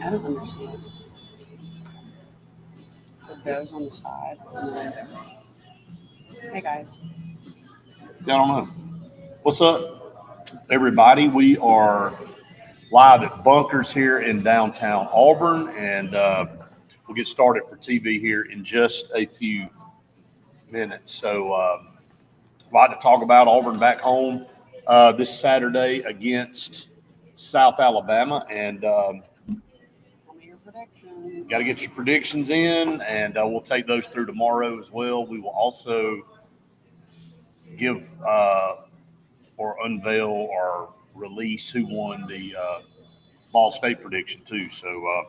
I don't understand. It goes on the side. Hey guys. I don't know. What's up, everybody? We are live at Bunkers here in downtown Auburn, and we'll get started for TV here in just a few minutes. So, a lot to talk about. Auburn back home this Saturday against South Alabama, and Tell me your predictions. got to get your predictions in, and we'll take those through tomorrow as well. We will also give or unveil or release who won the Ball State prediction too. So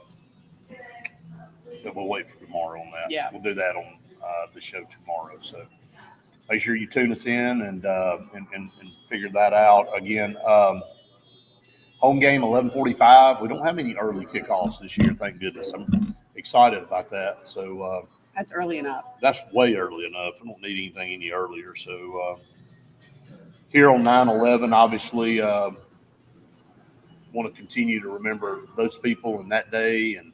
we'll wait for tomorrow on that. Yeah. We'll do that on the show tomorrow. So make sure you tune us in and figure that out. Again, home game 11:45. We don't have any early kickoffs this year, thank goodness. I'm excited about that. So That's early enough. that's way early enough. I don't need anything any earlier. So here on 9/11, obviously, want to continue to remember those people and that day, and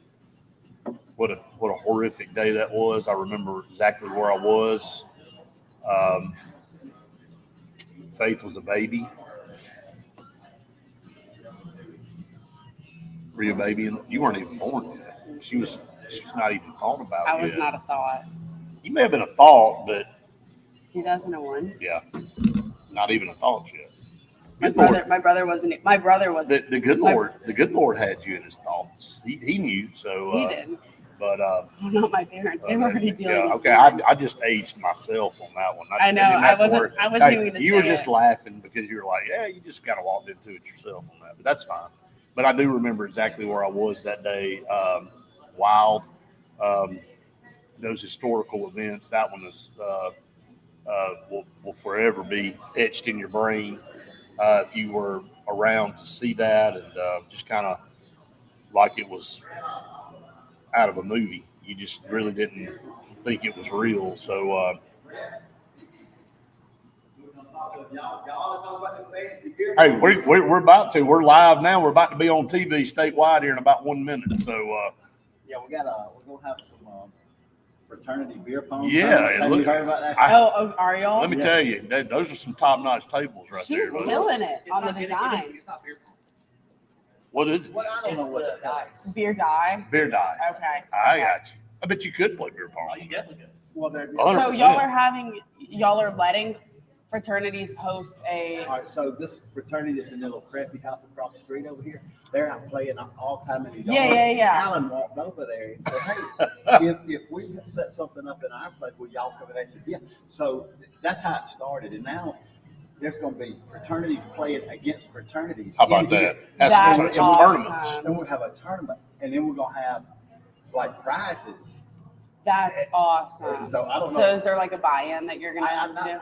what a horrific day that was. I remember exactly where I was. Faith was a baby. Were you a baby? You weren't even born yet. She was not even thought about. I was yet. not a thought. You may have been a thought, but 2001. yeah, not even a thought yet. My brother wasn't. My brother was. The good Lord. The good Lord had you in His thoughts. He knew. So He did. But Well, not my parents. They were already dealing. yeah, with okay. it. I just aged myself on that one. I know. I wasn't even going to say You were just it. laughing because you were like, yeah, you just kind of walked into it yourself on that. But that's fine. But I do remember exactly where I was that day. Wild. Those historical events. That one is will forever be etched in your brain. If you were around to see that, and just kind of like it was out of a movie, you just really didn't think it was real. So, hey, we're about to. We're live now. We're about to be on TV statewide here in about 1 minute. So, yeah, we're gonna have some fraternity beer pong. Yeah, Have you heard about that? Oh, are y'all? let me tell you, those are some top-notch tables right She's there. Buddy. killing it on the design. It's not beer pong. What is it? Well, I don't know what that is. Beer die. Beer die. Okay. I got you. I bet you could play beer Oh, pong. you definitely could. Well, they're 100%. So y'all are letting fraternities host a. all right. So this fraternity that's in the little crappy house across the street over here, they're out playing all time in the yard. Yeah. Alan walked over there and said, "Hey, if we set something up in our place, will y'all come?" And they said, "Yeah." So that's how it started, and now there's going to be fraternities playing against fraternities. How about in here. that? That's some awesome. tournaments. Then we'll have a tournament, and then we're going to have like prizes. That's awesome. So I don't know. So is there like a buy-in that you're gonna have to do?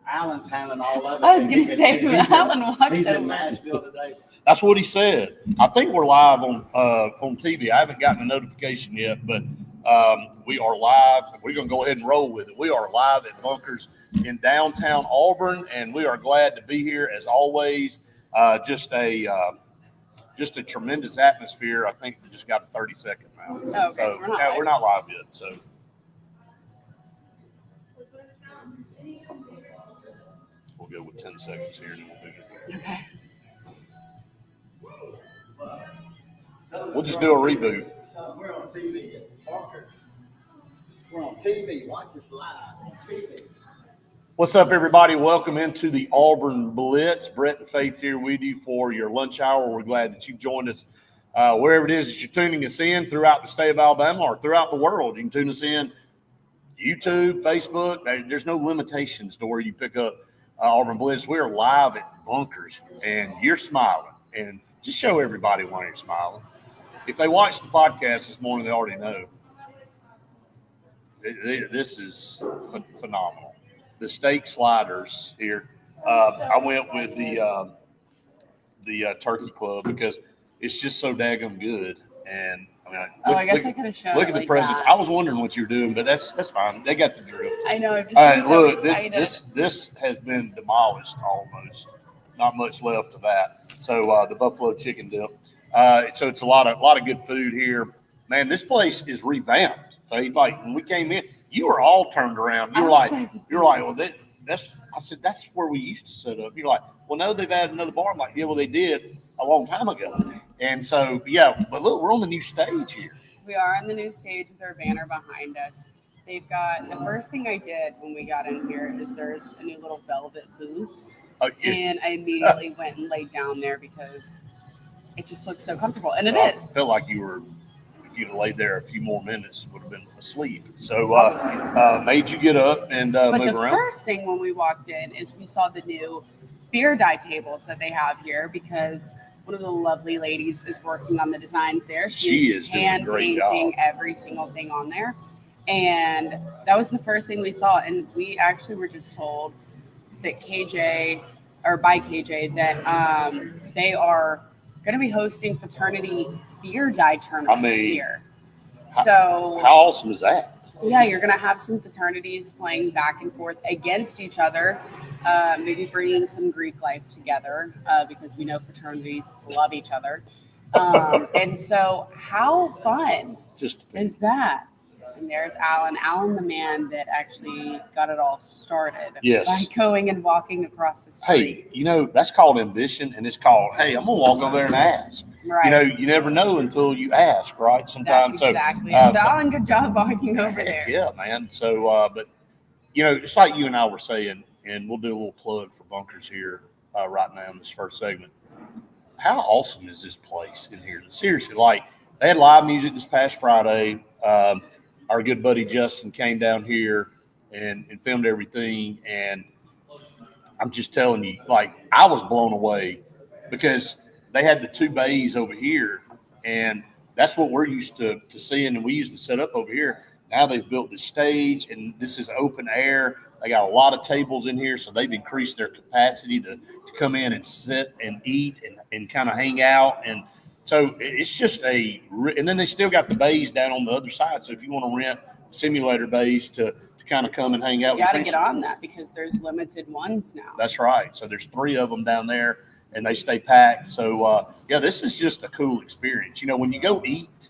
Alan's handling all of it. I was gonna say, Alan walked He's over. in Nashville today. That's what he said. I think we're live on TV. I haven't gotten a notification yet, but we are live. We're going to go ahead and roll with it. We are live at Bunkers in downtown Auburn, and we are glad to be here as always. Just a tremendous atmosphere. I think we just got a 30-second now. Oh, okay, so we're not live. We're not live yet. So we'll go with 10 seconds here, and then we'll do it. Okay. We'll just do a reboot. We're on TV. It's Bunkers. We're on TV. Watch us live on TV. What's up, everybody? Welcome into the Auburn Blitz. Brett and Faith here with you for your lunch hour. We're glad that you joined us wherever it is that you're tuning us in throughout the state of Alabama or throughout the world. You can tune us in YouTube, Facebook. There's no limitations to where you pick up Auburn Blitz. We are live at Bunkers, and you're smiling. And just show everybody why you're smiling. If they watched the podcast this morning, they already know. This is phenomenal. The steak sliders here. I went with the Turkey Club because it's just so daggum good. And I mean, I guess I could have shown. look it at the like presents. that. I was wondering what you were doing, but that's fine. They got the drift. I know. I'm just All right, so look, excited. this has been demolished almost. Not much left of that. So the buffalo chicken dip. So it's a lot of good food here. Man, this place is revamped. Faith, like when we came in, you were all turned around. You were like, well, that's. I said that's where we used to set up. You're like, well, no, they've added another bar. I'm like, yeah, well, they did a long time ago. And so, yeah, but look, we're on the new stage here. We are on the new stage with our banner behind us. They've got the first thing I did when we got in here is there's a new little velvet booth. And I immediately went and laid down there because it just looks so comfortable. And it is. I felt like if you'd have laid there a few more minutes, would have been asleep. So made you get up and but move the around. first thing when we walked in is we saw the new beer dye tables that they have here because one of the lovely ladies is working on the designs there. She is hand doing a great painting job. every single thing on there. And that was the first thing we saw. And we actually were just told that by KJ, that they are going to be hosting fraternity beer dye tournaments here. So how awesome is that? Yeah, you're going to have some fraternities playing back and forth against each other, maybe bringing some Greek life together because we know fraternities love each other. And so how fun is that? And there's Alan, the man that actually got it all started by going and walking across the street. Hey, that's called ambition, and it's called, hey, I'm going to walk over there and ask. Right. You never know until you ask, right? Sometimes. That's exactly it. So Alan, good job walking over there. Yeah, man. So, but, it's like you and I were saying, and we'll do a little plug for Bunkers here right now in this first segment. How awesome is this place in here? Seriously, like, they had live music this past Friday. Our good buddy Justin came down here and filmed everything. And I'm just telling you, like, I was blown away because they had the two bays over here, and that's what we're used to seeing. And we used to set up over here. Now they've built this stage, and this is open air. They got a lot of tables in here, so they've increased their capacity to come in and sit and eat and kind of hang out. And so it's just and then they still got the bays down on the other side. So if you want to rent simulator bays to kind of come and hang out, you got to get on that because there's limited ones now. That's right. So there's 3 of them down there, and they stay packed. So this is just a cool experience. When you go eat,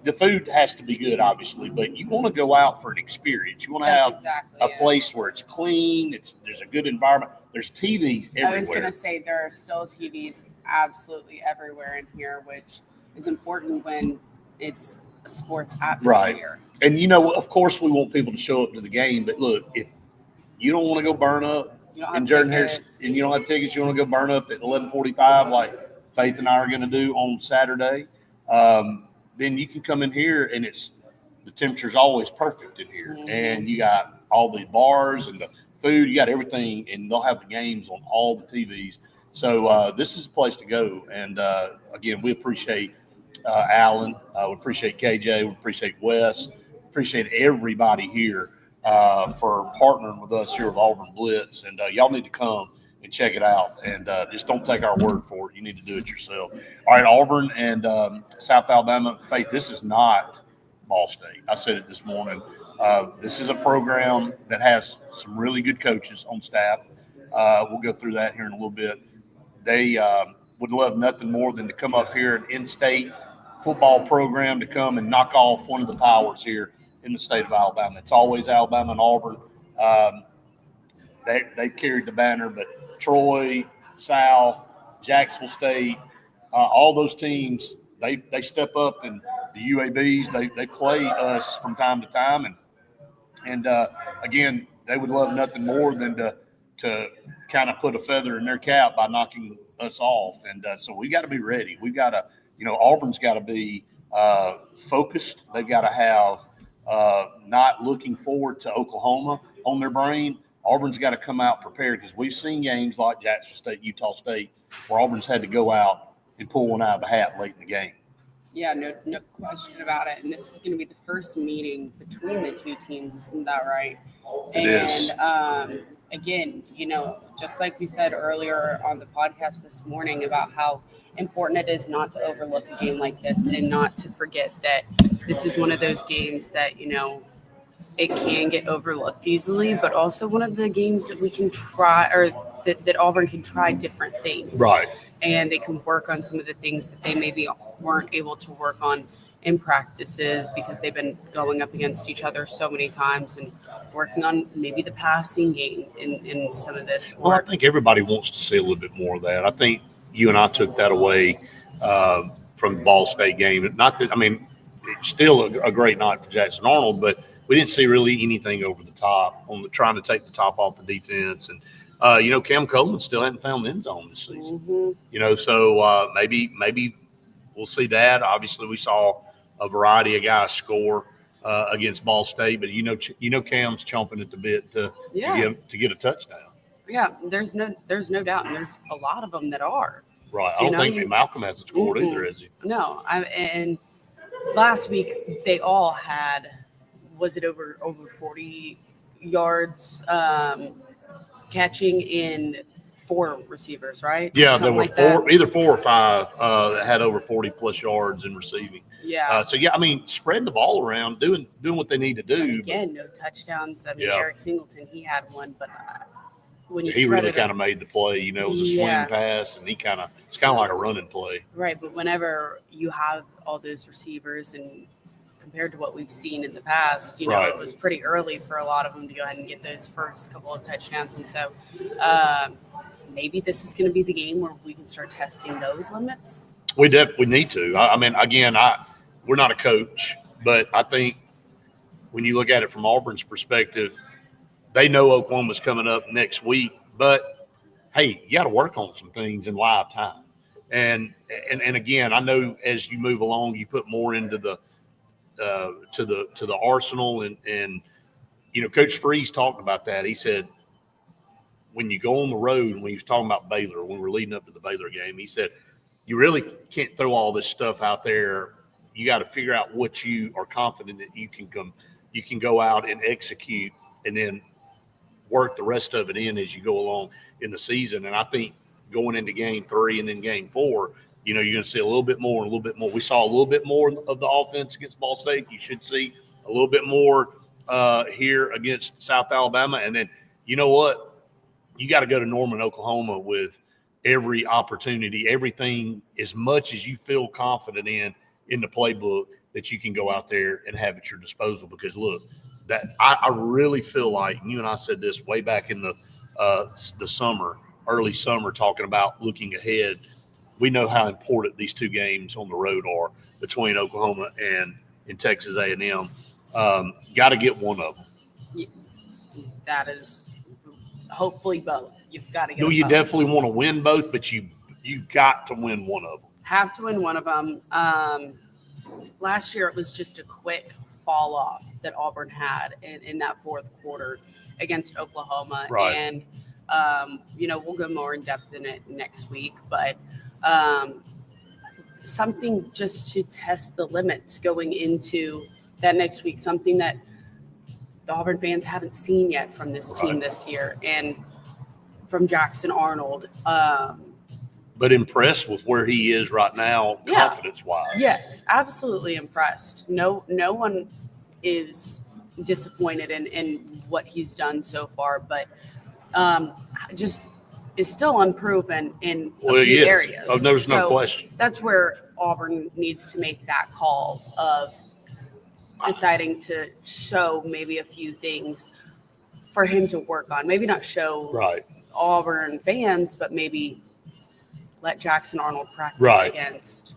the food has to be good, obviously, but you want to go out for an experience. You want to have a place where it's clean. There's a good environment. There's TVs everywhere. I was going to say there are still TVs absolutely everywhere in here, which is important when it's a sports atmosphere. Right. And, of course, we want people to show up to the game. But, look, if you don't want to go burn up in Jordan Harrison and you don't have tickets, you want to go burn up at 11:45 like Faith and I are going to do on Saturday, then you can come in here and the temperature's always perfect in here. Mm-hmm. And you got all the bars and the food, you got everything, and they'll have the games on all the TVs. So this is a place to go. And again, we appreciate Alan, we appreciate KJ, we appreciate Wes, appreciate everybody here for partnering with us here with Auburn Blitz. And y'all need to come and check it out. And just don't take our word for it. You need to do it yourself. All right, Auburn and South Alabama. Faith, this is not Ball State. I said it this morning. This is a program that has some really good coaches on staff. We'll go through that here in a little bit. They would love nothing more than to come up here, an in-state football program, to come and knock off one of the powers here in the state of Alabama. It's always Alabama and Auburn. They've carried the banner, but Troy, South, Jacksonville State, all those teams, they step up, and the UABs, they play us from time to time. And again, they would love nothing more than to kind of put a feather in their cap by knocking us off. And so we got to be ready. We've got to, Auburn's got to be focused. They've got to have not looking forward to Oklahoma on their brain. Auburn's got to come out prepared, because we've seen games like Jacksonville State, Utah State, where Auburn's had to go out and pull one out of the hat late in the game. Yeah, no question about it. And this is going to be the first meeting between the two teams, isn't that right? It is. Again, just like we said earlier on the podcast this morning about how important it is not to overlook a game like this and not to forget that this is one of those games that, it can get overlooked easily, but also one of the games that we can try, or that Auburn can try different things. Right. and they can work on some of the things that they maybe weren't able to work on in practices because they've been going up against each other so many times and working on maybe the passing game in some of this Well, I work. think everybody wants to see a little bit more of that. I think you and I took that away from the Ball State game. Not that, I mean, it's still a great night for Jackson Arnold, but we didn't see really anything over the top on trying to take the top off the defense. And, Cam Coleman still hadn't found the end zone this season. So maybe we'll see that. Obviously, we saw a variety of guys score against Ball State, but Cam's chomping at the bit to get a touchdown. Yeah, there's no doubt, and there's a lot of them that are. Right. I don't think Malcolm hasn't scored either, has he? No. And last week they all had, was it over 40 yards catching in 4 receivers, right? Yeah, Something there were like either 4 or 5 that had over 40 plus yards in receiving. Yeah. Spreading the ball around, doing what they need to do. Again, no touchdowns. I mean, Eric Singleton, he had one, but when you he really kind of made the play. It was a swing pass, and it's kind of like a running play. Right, but whenever you have all those receivers, and compared to what we've seen in the past, it was pretty early for a lot of them to go ahead and get those first couple of touchdowns, and so maybe this is going to be the game where we can start testing those limits. We definitely need to. We're not a coach, but I think when you look at it from Auburn's perspective, they know Oklahoma's coming up next week, but hey, you got to work on some things in live time. And again, I know as you move along, you put more into the to the arsenal, and Coach Freeze talked about that. He said when you go on the road, when he was talking about Baylor, when we were leading up to the Baylor game, he said you really can't throw all this stuff out there. You got to figure out what you are confident that you can go out and execute, and then work the rest of it in as you go along in the season. And I think going into game 3 and then game 4, you're going to see a little bit more and a little bit more. We saw a little bit more of the offense against Ball State. You should see a little bit more here against South Alabama. And then, you know what? You got to go to Norman, Oklahoma with every opportunity, everything, as much as you feel confident in the playbook, that you can go out there and have at your disposal. Because look, that I really feel like, and you and I said this way back in the summer, early summer, talking about looking ahead. We know how important these 2 games on the road are between Oklahoma and Texas A&M. Got to get one of them. That is hopefully both. You've got to get. You definitely want to win both, but you got to win one of them. Have to win one of them. Last year it was just a quick fall off that Auburn had in that fourth quarter against Oklahoma. Right. And, we'll go more in depth in it next week, but something just to test the limits going into that next week, something that the Auburn fans haven't seen yet from this team this year and from Jackson Arnold. But impressed with where he is right now, confidence-wise. Yes, absolutely impressed. No one is disappointed in what he's done so far, but just is still unproven in a few areas. Oh, there's no question. That's where Auburn needs to make that call of deciding to show maybe a few things for him to work on. Maybe not show Auburn fans, but maybe let Jackson Arnold practice against.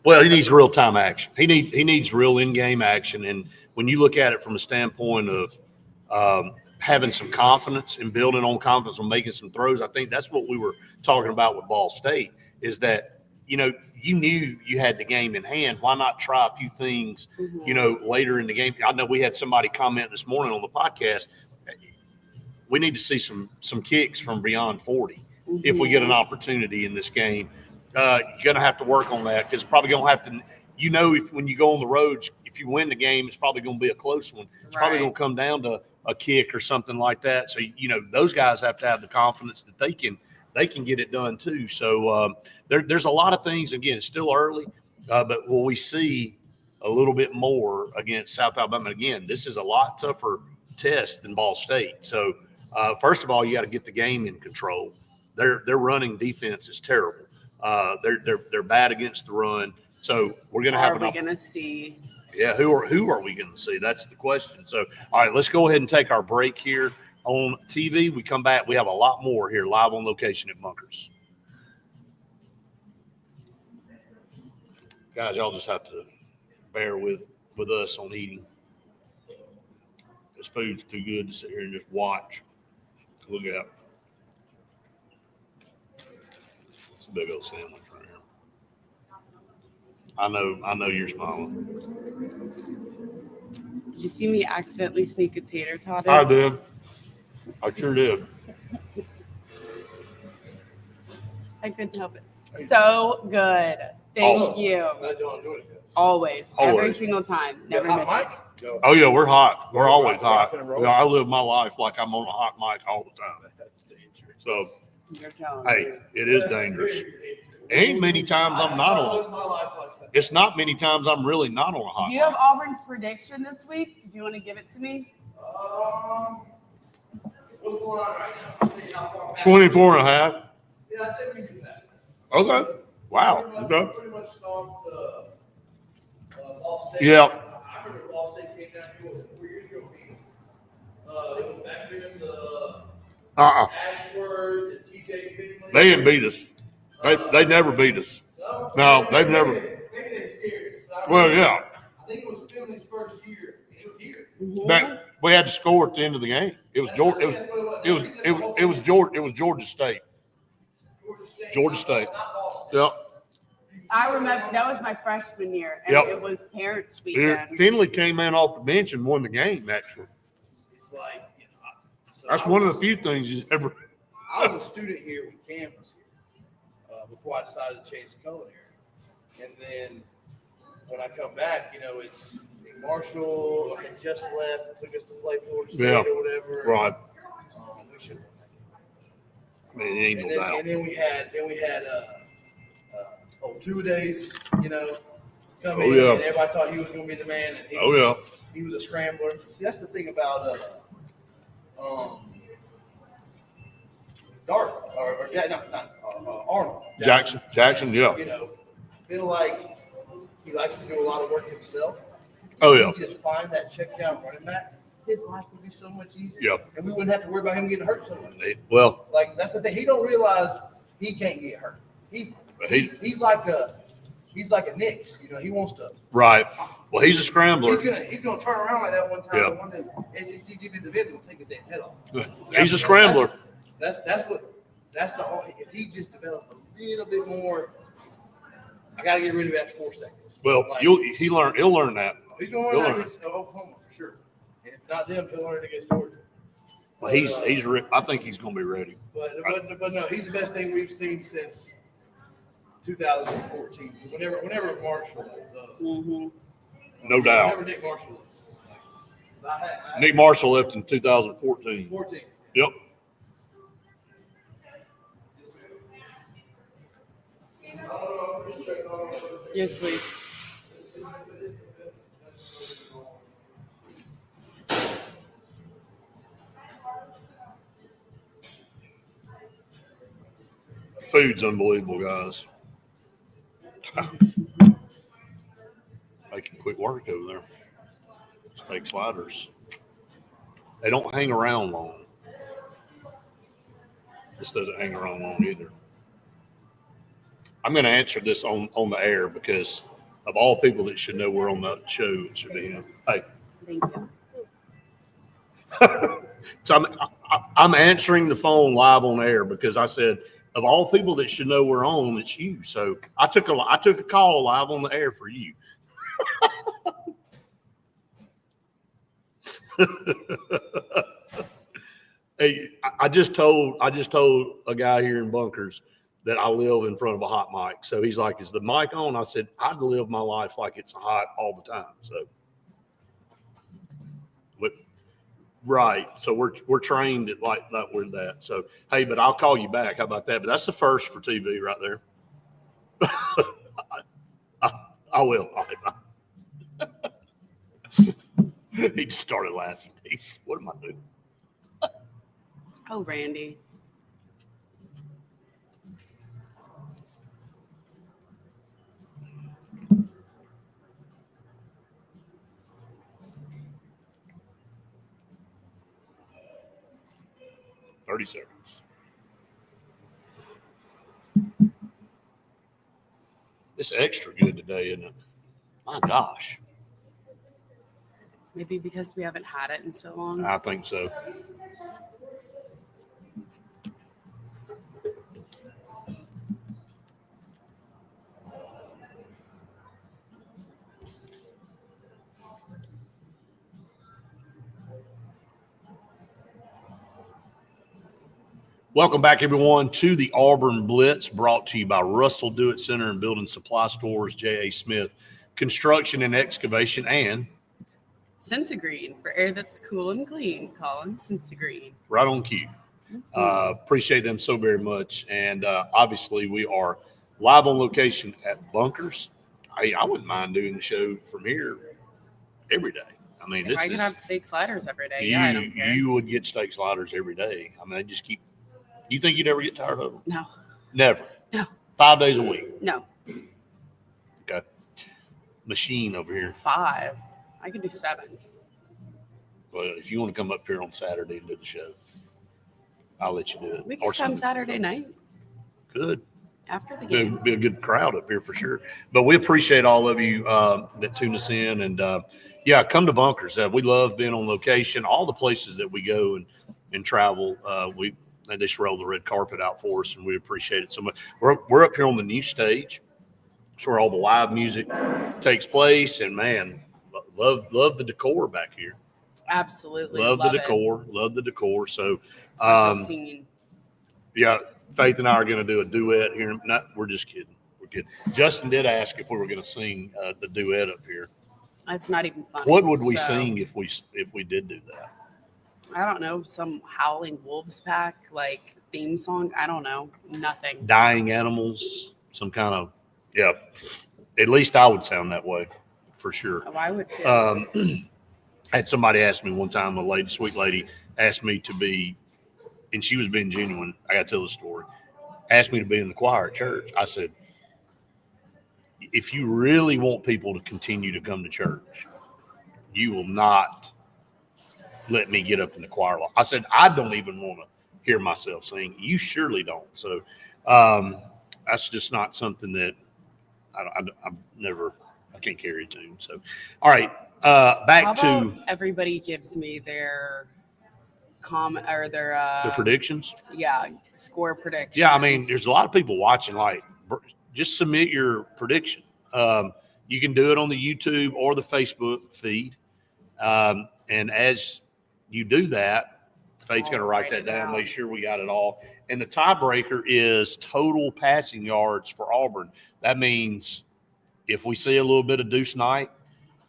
Well, he needs real-time action. He needs real in-game action. And when you look at it from a standpoint of having some confidence and building on confidence and making some throws, I think that's what we were talking about with Ball State, is that, you knew you had the game in hand. Why not try a few things, later in the game? I know we had somebody comment this morning on the podcast. We need to see some kicks from beyond 40 if we get an opportunity in this game. You're going to have to work on that, because probably going to have to, when you go on the road, if you win the game, it's probably going to be a close one. It's probably going to come down to a kick or something like that. So, those guys have to have the confidence that they can get it done too. So there's a lot of things. Again, it's still early, but will we see a little bit more against South Alabama? Again, this is a lot tougher test than Ball State. So first of all, you got to get the game in control. Their running defense is terrible. They're bad against the run. So we're going to have Are we going to see? Yeah, who are we going to see? That's the question. So, all right, let's go ahead and take our break here on TV. We come back. We have a lot more here live on location at Bunkers. Guys, y'all just have to bear with us on eating. This food's too good to sit here and just watch. Look at it's a big old sandwich right here. I know you're smiling. Did you see me accidentally sneak a tater tot in? I did. I sure did. I couldn't help it. So good. Thank Awesome. you. Glad y'all enjoyed it. Always. Every Always. single time. Never Hot miss mic? it. Go. Oh yeah, we're hot. We're always Rock hot. and roll. You know, I live my life like I'm on a hot mic all the time. That's dangerous. So You're telling hey, me. it is dangerous. Ain't many times I'm not on. my life like that. It's not many times I'm really not on a hot Do you have mic. Auburn's prediction this week? Do you want to give it to me? What's going on right now? See how far back- 24 and a half. Yeah, I'd say we can do that. Okay. Wow. Pretty much- Okay. Pretty much stomped, Ball State. Yeah. I remember Ball State came down here, what was it, 4 years ago, beat us. It was back during the Ashworth and TJ Finley. They didn't beat us. They never beat us. No, they've never. Maybe they scared us. Well, yeah. I think it was Finley's first year. It was here. But we had to score at the end of the game. It was Georgia. It was Georgia State. Georgia State. Yep. I remember that was my freshman year, and Yep. it was parents' weekend. Finley came in off the bench and won the game. Actually, It's like, you know, so that's I one of was- the few things he's ever. I was a student here when Cam was here before I decided to change the culinary. And then when I come back, you know, it's Marshall had just left, took us to play Florida State Yeah. or whatever. Right. We should. I mean, ain't And no then, doubt. and then we had two-a-days, you know, come Oh, in, yeah. and everybody thought he was going to be the man. And Oh yeah. he was a scrambler. See, that's the thing about Dart or Arnold Jackson. Yeah. You know, I feel like he likes to do a lot of work himself. Oh If yeah. he just find that check down running back, his life would be so much easier. Yep. And we wouldn't have to worry about him getting hurt so much. Well, Like that's the thing. He don't realize he can't get hurt. But He's like a Knicks. You know, he wants to. right. Well, he's a scrambler. He's gonna turn around like that one time. Yeah. And one of the SEC division will take his damn head off. He's a scrambler. That's if he just developed a little bit more. I got to get rid of it after 4 seconds. Well, Like, he'll learn that. he's going to he'll learn that learn. against Oklahoma for sure. And if not them, he'll learn it against Georgia. Well, I think he's going to be ready. But no, he's the best thing we've seen since 2014. Whenever Marshall, Mm-hmm. No doubt. whenever Nick Marshall, Nick Marshall left in 2014. 14. Yep. Yes, please. Food's unbelievable, guys. Making quick work over there. Steak sliders. They don't hang around long. This doesn't hang around long either. I'm going to answer this on the air because of all people that should know we're on the show, it should be him. Hey. Thank you. So I'm answering the phone live on air because I said of all people that should know we're on, it's you. So I took a call live on the air for you. Hey, I just told a guy here in Bunkers that I live in front of a hot mic. So he's like, "Is the mic on?" I said, "I live my life like it's hot all the time." So, but right. So we're trained at like that. We're that. So hey, but I'll call you back. How about that? But that's the first for TV right there. I will. He just started laughing. He's, what am I doing? Oh, Randy. 30 seconds. It's extra good today, isn't it? My gosh. Maybe because we haven't had it in so long. I think so. Welcome back, everyone, to the Auburn Blitz, brought to you by Russell Do-It Center and Building Supply Stores, J.A. Smith Construction and Excavation, and Sensagreen, for air that's cool and clean. Colin Sensagreen. right on cue. Appreciate them so very much. And obviously, we are live on location at Bunkers. I wouldn't mind doing the show from here every day. I mean, If I could have steak sliders every day, I don't care. You would get steak sliders every day. I mean, they just keep. You think you'd ever get tired of them? No. Never. No. 5 days a week. No. Okay. Machine over here. 5. I could do 7. Well, if you want to come up here on Saturday and do the show, I'll let you do it. We Or could come Sunday. Saturday night Good. after the Be game. a good crowd up here for sure. But we appreciate all of you that tune us in. And, yeah, come to Bunkers. We love being on location. All the places that we go and travel, they just roll the red carpet out for us, and we appreciate it so much. We're up here on the new stage. It's where all the live music takes place. And, man, love the decor back here. Absolutely. Love the it. decor. Love the decor. So, I feel seen. yeah, Faith and I are going to do a duet here. We're just kidding. We're kidding. Justin did ask if we were going to sing the duet up here. That's not even funny. What would we So, sing if we did do that? I don't know. Some Howling Wolves pack, like theme song. I don't know. Nothing. Dying animals, some kind of, yeah. At least I would sound that way for sure. Oh, I would too. Had somebody ask me one time, sweet lady, asked me to be, and she was being genuine. I got to tell the story. Asked me to be in the choir at church. I said, if you really want people to continue to come to church, you will not let me get up in the choir. I said, I don't even want to hear myself sing. You surely don't. So that's just not something that I can't carry a tune. So, all right, How back about to everybody gives me their comment or their the predictions. score predictions. Yeah, I mean, there's a lot of people watching. Like, just submit your prediction. You can do it on the YouTube or the Facebook feed. And as you do that, Faith's going to write that down, make sure we got it all. And the tiebreaker is total passing yards for Auburn. That means if we see a little bit of Deuce Knight,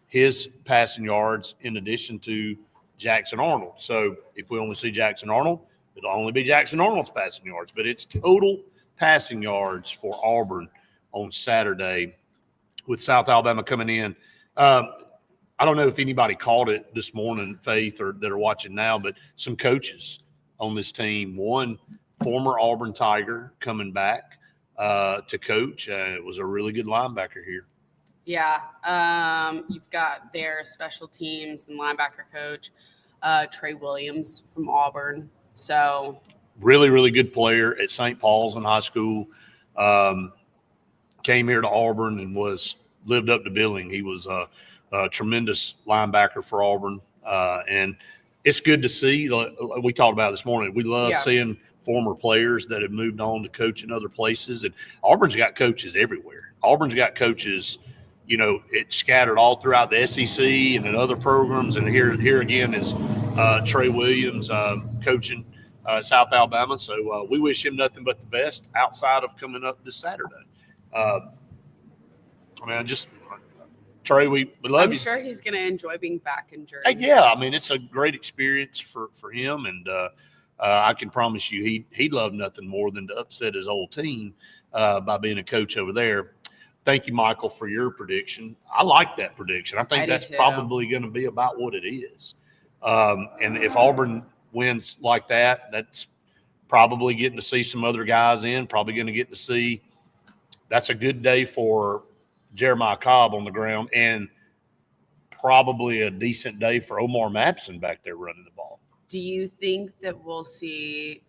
his passing yards in addition to Jackson Arnold. So if we only see Jackson Arnold, it'll only be Jackson Arnold's passing yards. But it's total passing yards for Auburn on Saturday with South Alabama coming in. I don't know if anybody caught it this morning, Faith, or that are watching now, but some coaches on this team. One former Auburn Tiger coming back to coach. It was a really good linebacker here. Yeah. You've got their special teams and linebacker coach, Trey Williams from Auburn. So really, really good player at St. Paul's in high school. Came here to Auburn and lived up to billing. He was a tremendous linebacker for Auburn. And it's good to see. We talked about it this morning. We love seeing former players that have moved on to coach in other places. And Auburn's got coaches everywhere. Auburn's got coaches, it's scattered all throughout the SEC and in other programs. And here again is Trey Williams coaching South Alabama. So we wish him nothing but the best outside of coming up this Saturday. Trey, we love you. I'm sure he's going to enjoy being back in Jersey. Yeah, I mean, it's a great experience for him, and I can promise you he'd love nothing more than to upset his old team by being a coach over there. Thank you, Michael, for your prediction. I like that prediction. I think that's probably going to be about what it is. And if Auburn wins like that, that's probably getting to see some other guys in, probably going to get to see – that's a good day for Jeremiah Cobb on the ground, and probably a decent day for Omar Mapson back there running the ball. Do you think that we'll see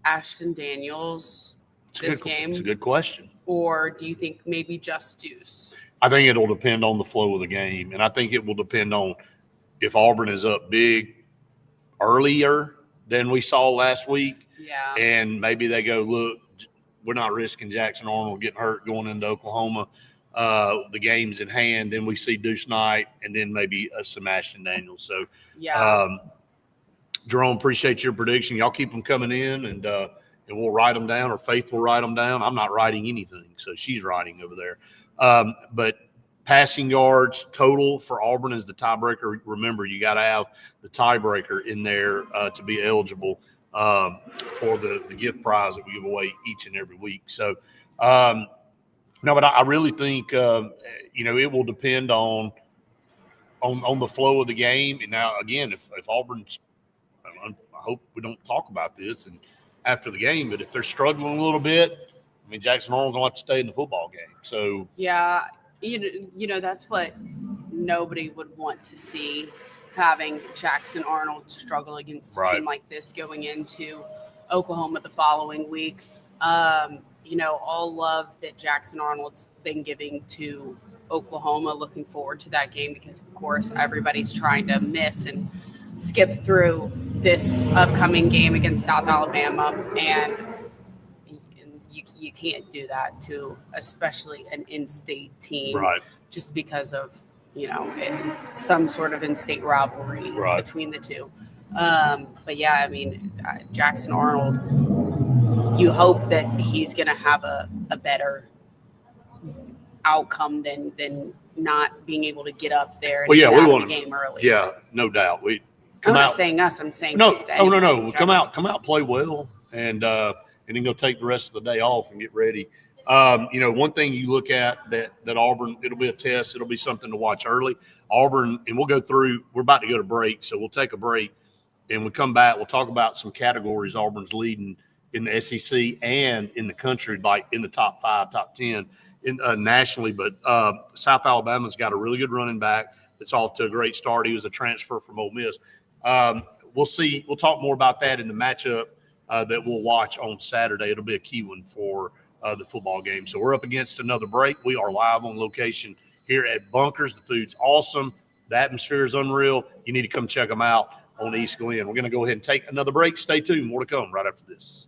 Ashton Daniels this game? It's a good question. Or do you think maybe just Deuce? I think it'll depend on the flow of the game, and I think it will depend on if Auburn is up big earlier than we saw last week, Yeah. and maybe they go, look, we're not risking Jackson Arnold getting hurt going into Oklahoma. The game's in hand. Then we see Deuce Knight, and then maybe some Ashton Daniels. So, Yeah. Jerome, appreciate your prediction. Y'all keep them coming in, and we'll write them down, or Faith will write them down. I'm not writing anything, so she's writing over there. But passing yards total for Auburn is the tiebreaker. Remember, you got to have the tiebreaker in there to be eligible for the gift prize that we give away each and every week. So, no, but I really think it will depend on the flow of the game. And now, again, if Auburn's, I hope we don't talk about this and after the game, but if they're struggling a little bit, I mean, Jackson Arnold's gonna have to stay in the football game. So yeah, that's what nobody would want to see, having Jackson Arnold struggle against a team like this going into Oklahoma the following week. All love that Jackson Arnold's been giving to Oklahoma. Looking forward to that game because, of course, everybody's trying to miss and skip through this upcoming game against South Alabama, and you can't do that to especially an in-state team, just because of some sort of in-state rivalry between the two. But yeah, I mean, Jackson Arnold, you hope that he's going to have a better outcome than not being able to get up there and get out of the game early. Yeah, no doubt. I'm not saying us. I'm saying no. Just No. Come out, play well, and then go take the rest of the day off and get ready. One thing you look at that Auburn, it'll be a test. It'll be something to watch early. Auburn, and we'll go through. We're about to go to break, so we'll take a break, and we come back. We'll talk about some categories Auburn's leading in the SEC and in the country, like in the top 5, top 10 nationally. But South Alabama's got a really good running back that's off to a great start. He was a transfer from Ole Miss. We'll see. We'll talk more about that in the matchup that we'll watch on Saturday. It'll be a key one for the football game. So we're up against another break. We are live on location here at Bunkers. The food's awesome. The atmosphere is unreal. You need to come check them out on East Glen. We're going to go ahead and take another break. Stay tuned. More to come right after this.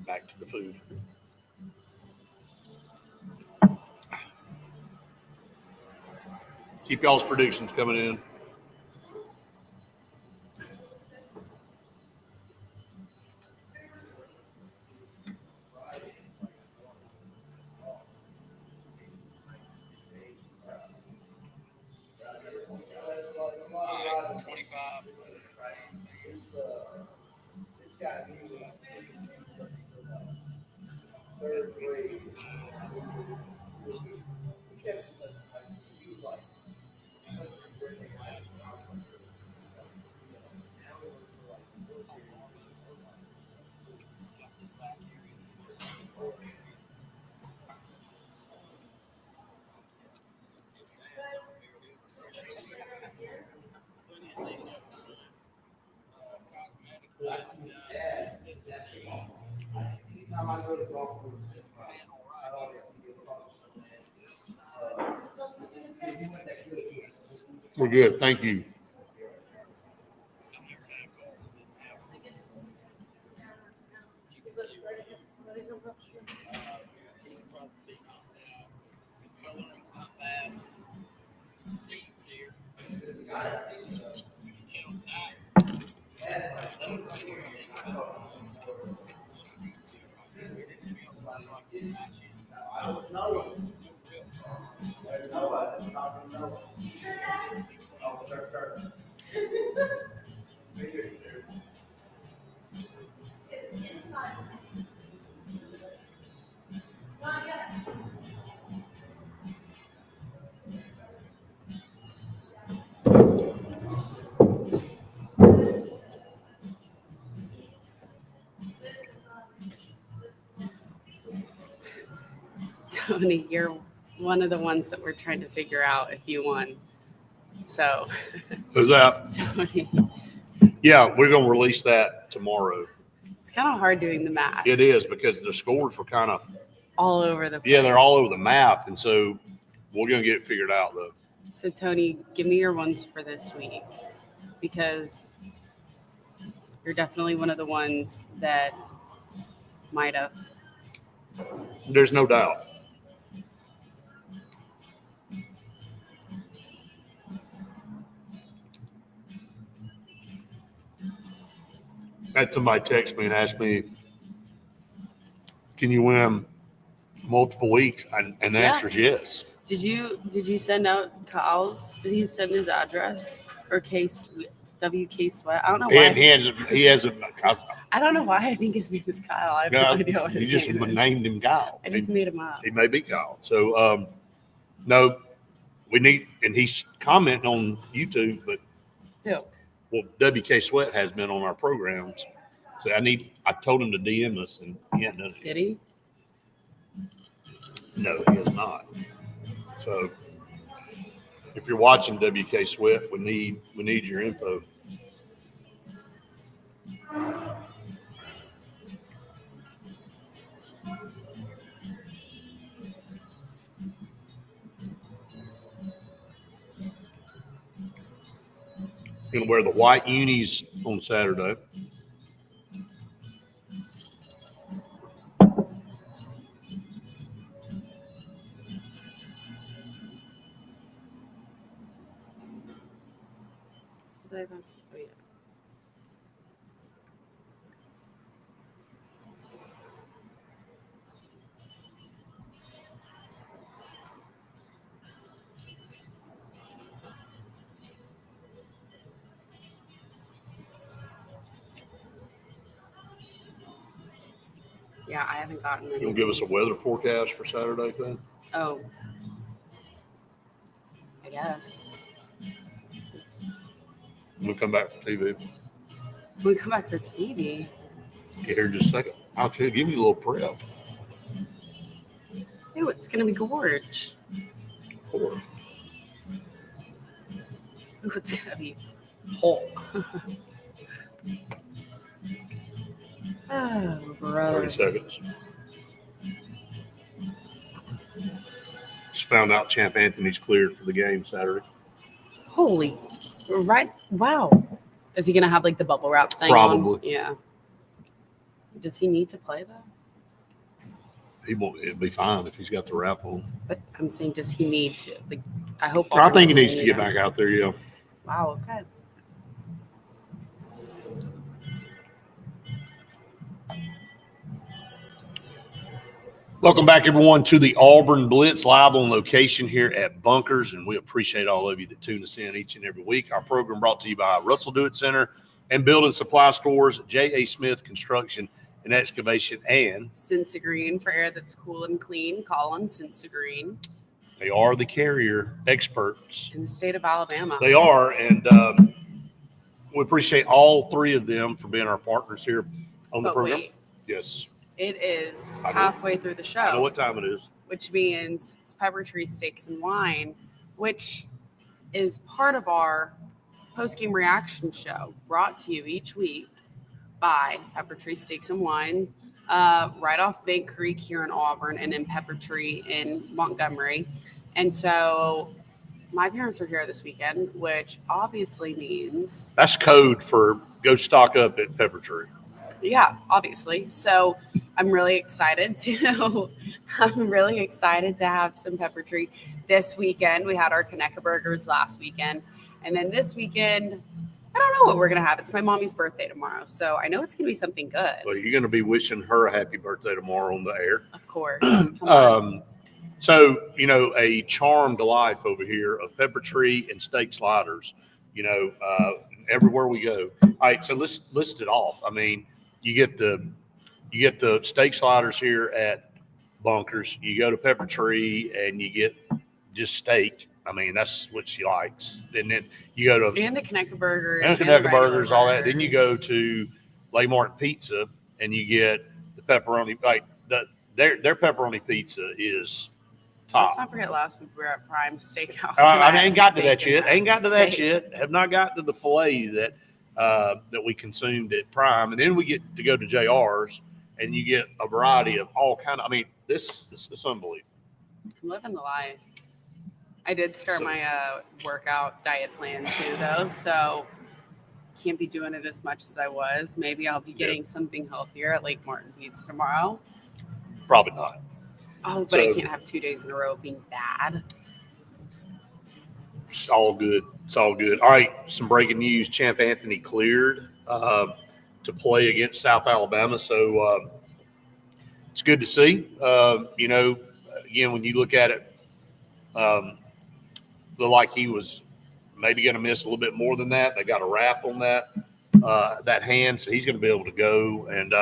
Back to the food. Keep y'all's predictions coming in. We're good. Thank you. Tony, you're one of the ones that we're trying to figure out if you won. So, who's that? Tony, Yeah, we're going to release that tomorrow. It's kind of hard doing the math. It is because the scores were kind of, All over the place. yeah, they're all over the map. And so we're going to get it figured out, though. So, Tony, give me your ones for this week because you're definitely one of the ones that might have. There's no doubt. Had somebody text me and asked me, can you win multiple weeks? And the Yeah. answer is yes. Did you send out Kyle's? Did he send his address or WK Sweat? I don't know why. He has a I don't know why I think his name is Kyle. I have no idea what you his just name is. named him Kyle. I just made him up. He may be Kyle. So, no, we need, and he's commenting on YouTube, but Who? well, WK Sweat has been on our programs. So I told him to DM us and he hadn't done it. Did he? No, he has not. So if you're watching WK Sweat, we need your info. Gonna wear the white unis on Saturday. Was I about to? Oh, yeah. Yeah, I haven't gotten it. You'll give us a weather forecast for Saturday, then? Oh. I guess. When we come back from TV. When we come back for TV. Get here in just a second. I'll give you a little prep. Ew, it's gonna be gorge. For Ooh, it's gonna be whole. Oh, 30 bro. seconds. Just found out Champ Anthony's cleared for the game Saturday. Holy, right? Wow. Is he gonna have like the bubble wrap thing? Probably. On? Yeah. Does he need to play though? He won't. It'll be fine if he's got the wrap on. But I'm saying, does he need to? Like, I hope. I think he Auburn needs doesn't to get need him. back out there. Yeah. Wow. Okay. Welcome back, everyone, to the Auburn Blitz live on location here at Bunkers, and we appreciate all of you that tune us in each and every week. Our program brought to you by Russell Do-It Center and Building Supply Stores, J.A. Smith Construction and Excavation, and Sensa Green for air that's cool and clean. Call on Sensa Green they are the carrier experts. in the state of Alabama. They are, and we appreciate all three of them for being our partners here on the But program. wait, Yes, it is I know. halfway through the I know show, what time it is. which means it's Pepper Tree Steaks and Wine, which is part of our post-game reaction show brought to you each week by Pepper Tree Steaks and Wine, right off Big Creek here in Auburn and in Pepper Tree in Montgomery. And so my parents are here this weekend, which obviously means, That's code for go stock up at Pepper Tree. yeah, obviously. So I'm really excited to have some Pepper Tree this weekend. We had our Conecuh burgers last weekend. And then this weekend, I don't know what we're going to have. It's my mommy's birthday tomorrow. So I know it's going to be something good. Well, you're going to be wishing her a happy birthday tomorrow on the air. Of course. Come on. So, a charmed life over here of Pepper Tree and steak sliders, everywhere we go. All right, so let's list it off. I mean, you get the steak sliders here at Bunkers. You go to Pepper Tree and you get just steak. I mean, that's what she likes. And then you go to And the Conecuh burgers. and the Conecuh regular burgers, all that. Then you go burgers. to Lay Martin Pizza and you get the pepperoni. Like their pepperoni pizza is top. Let's not forget last week we were at Prime Steakhouse. I ain't got to that yet. Ain't got to that Steak. yet. Have not got to the filet that that we consumed at Prime, and then we get to go to JR's, and you get a variety of all kind of. I mean, this is unbelievable. I'm living the life. I did start So- my workout diet plan too, though, so can't be doing it as much as I was. Maybe I'll be getting something healthier at Lake Martin Pizza tomorrow. Probably not. Oh, but I So- can't have 2 days in a row being bad. It's all good. It's all good. All right, some breaking news. Champ Anthony cleared to play against South Alabama, so it's good to see. Again, when you look at it, looked like he was maybe going to miss a little bit more than that. They got a wrap on that hand, so he's going to be able to go. And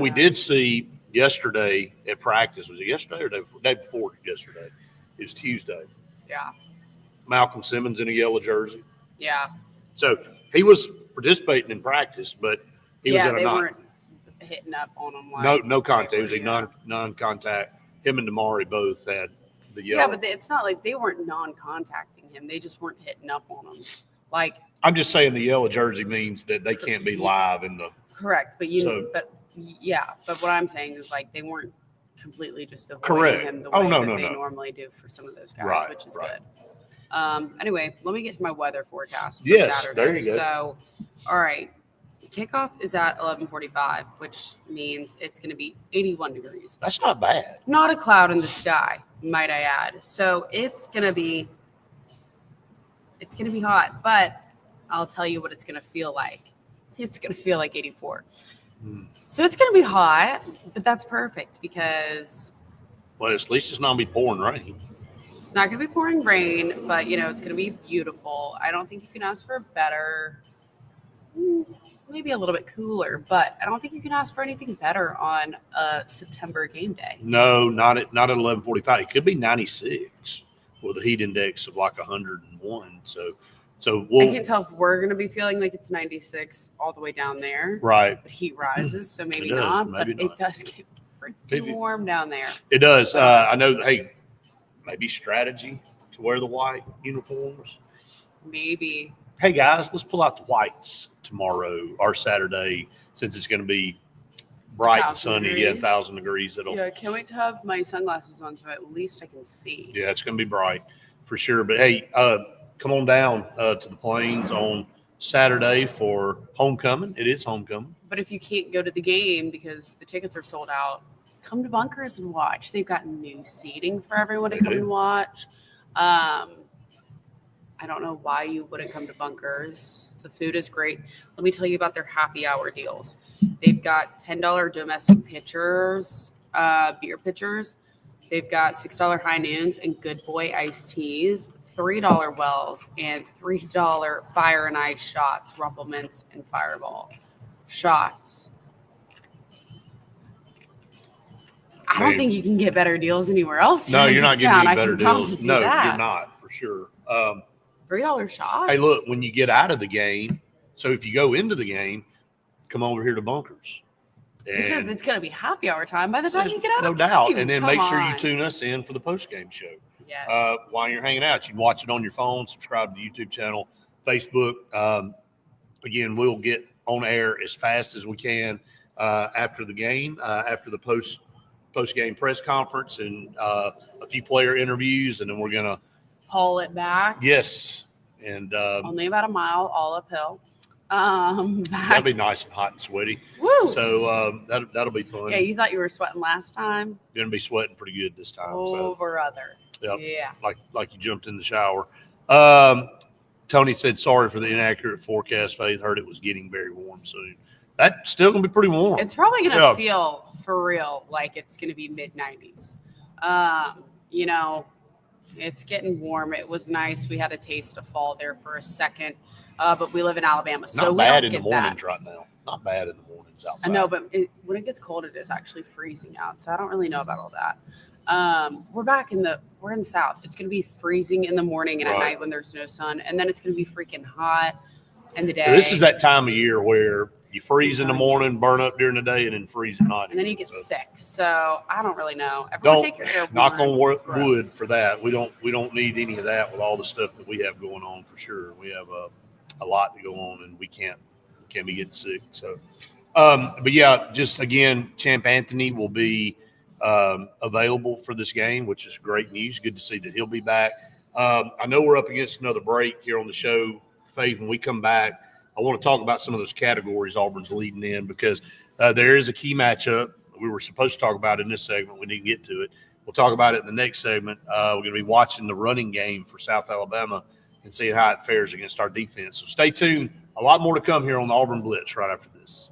we did see yesterday at practice. Was it yesterday or day before yesterday? It was Tuesday. Yeah. Malcolm Simmons in a yellow jersey. Yeah. So he was participating in practice, but he was in a they weren't hitting up on him. no contact. It was a yeah. non-contact. Him and Damari both had the yellow. Yeah, but it's not like they weren't non-contacting him. They just weren't hitting up on him. Like, I'm just saying the yellow jersey means that they can't be live in the. correct, but but what I'm saying is like they weren't completely just avoiding Correct. him the Oh, way no, that no, they no. normally do for some of those guys, Right, which is right. good. Anyway, let me get to my weather forecast for Yes, Saturday. there you go. So, all right, kickoff is at 11:45, which means it's going to be 81 degrees. That's not bad. Not a cloud in the sky, might I add. So it's gonna be hot, but I'll tell you what it's gonna feel like. It's gonna feel like 84. So it's gonna be hot, but that's perfect because Well, at least it's not gonna be pouring rain. it's not gonna be pouring rain, but it's gonna be beautiful. I don't think you can ask for better. Maybe a little bit cooler, but I don't think you can ask for anything better on a September game day. No, not at 11:45. It could be 96 with a heat index of like 101. So I we'll can't tell if we're going to be feeling like it's 96 all the way down there. right. But heat rises, so maybe It does, not. maybe but not. it does get pretty Maybe. warm down there. It does. I know. Hey, maybe strategy to wear the white uniforms. Maybe. Hey guys, let's pull out the whites tomorrow or Saturday since it's going to be bright and 1,000 sunny. degrees. Yeah, 1,000 degrees. It'll. Yeah, can't wait to have my sunglasses on so at least I can see. Yeah, it's going to be bright for sure. But hey, come on down to the Plains on Saturday for homecoming. It is homecoming. But if you can't go to the game because the tickets are sold out, come to Bunkers and watch. They've got new seating for everyone to They come do. and watch. I don't know why you wouldn't come to Bunkers. The food is great. Let me tell you about their happy hour deals. They've got $10 domestic pitchers, beer pitchers. They've got $6 high noons and Good Boy iced teas, $3 wells, and $3 fire and ice shots, Rumplemints and Fireball shots. I don't Man. think you can get better deals anywhere else. No, in you're not this getting town. any I better can promise deals. you No, that. you're not for sure. $3 shots. Hey, look, when you get out of the game, so if you go into the game, come over here to Bunkers. Because And it's going to be happy hour time by the time you get out no of the doubt. game. And then Come make sure you on. tune us in for the post-game show. Yes. While you're hanging out. You can watch it on your phone, subscribe to the YouTube channel, Facebook. Again, we'll get on air as fast as we can after the game, after the post-game press conference and a few player interviews, and then we're going to Pull it back. yes. And Only about a mile, all uphill. that'll Back. be nice and hot and sweaty. Woo. So that'll be fun. Yeah, you thought you were sweating last time? Gonna be sweating pretty good this time. Oh, So brother. Yep. Yeah. like you jumped in the shower. Tony said sorry for the inaccurate forecast. Faith heard it was getting very warm soon. That's still gonna be pretty warm. It's probably going to Yeah. feel for real like it's going to be mid 90s. It's getting warm. It was nice. We had a taste of fall there for a second, but we live in Alabama, so Not we bad don't in the get mornings that. right now. Not bad in the mornings outside. I know, but when it gets cold, it is actually freezing out. So I don't really know about all that. We're in the South. It's going to be freezing in the morning and at Right. night when there's no sun, and then it's going to be freaking hot in the day. This is that time of year where you freeze in the morning, burn up during the day, and then freeze at night. and then you get So sick. So I don't really know. Everyone Don't take your air knock on horns. It's wood gross. for that. We don't need any of that with all the stuff that we have going on for sure. We have a lot to go on, and we can't be getting sick. So, but yeah, just again, Champ Anthony will be available for this game, which is great news. Good to see that he'll be back. I know we're up against another break here on the show, Faith. When we come back, I want to talk about some of those categories Auburn's leading in, because there is a key matchup we were supposed to talk about in this segment. We didn't get to it. We'll talk about it in the next segment. We're going to be watching the running game for South Alabama and seeing how it fares against our defense. So stay tuned. A lot more to come here on the Auburn Blitz right after this.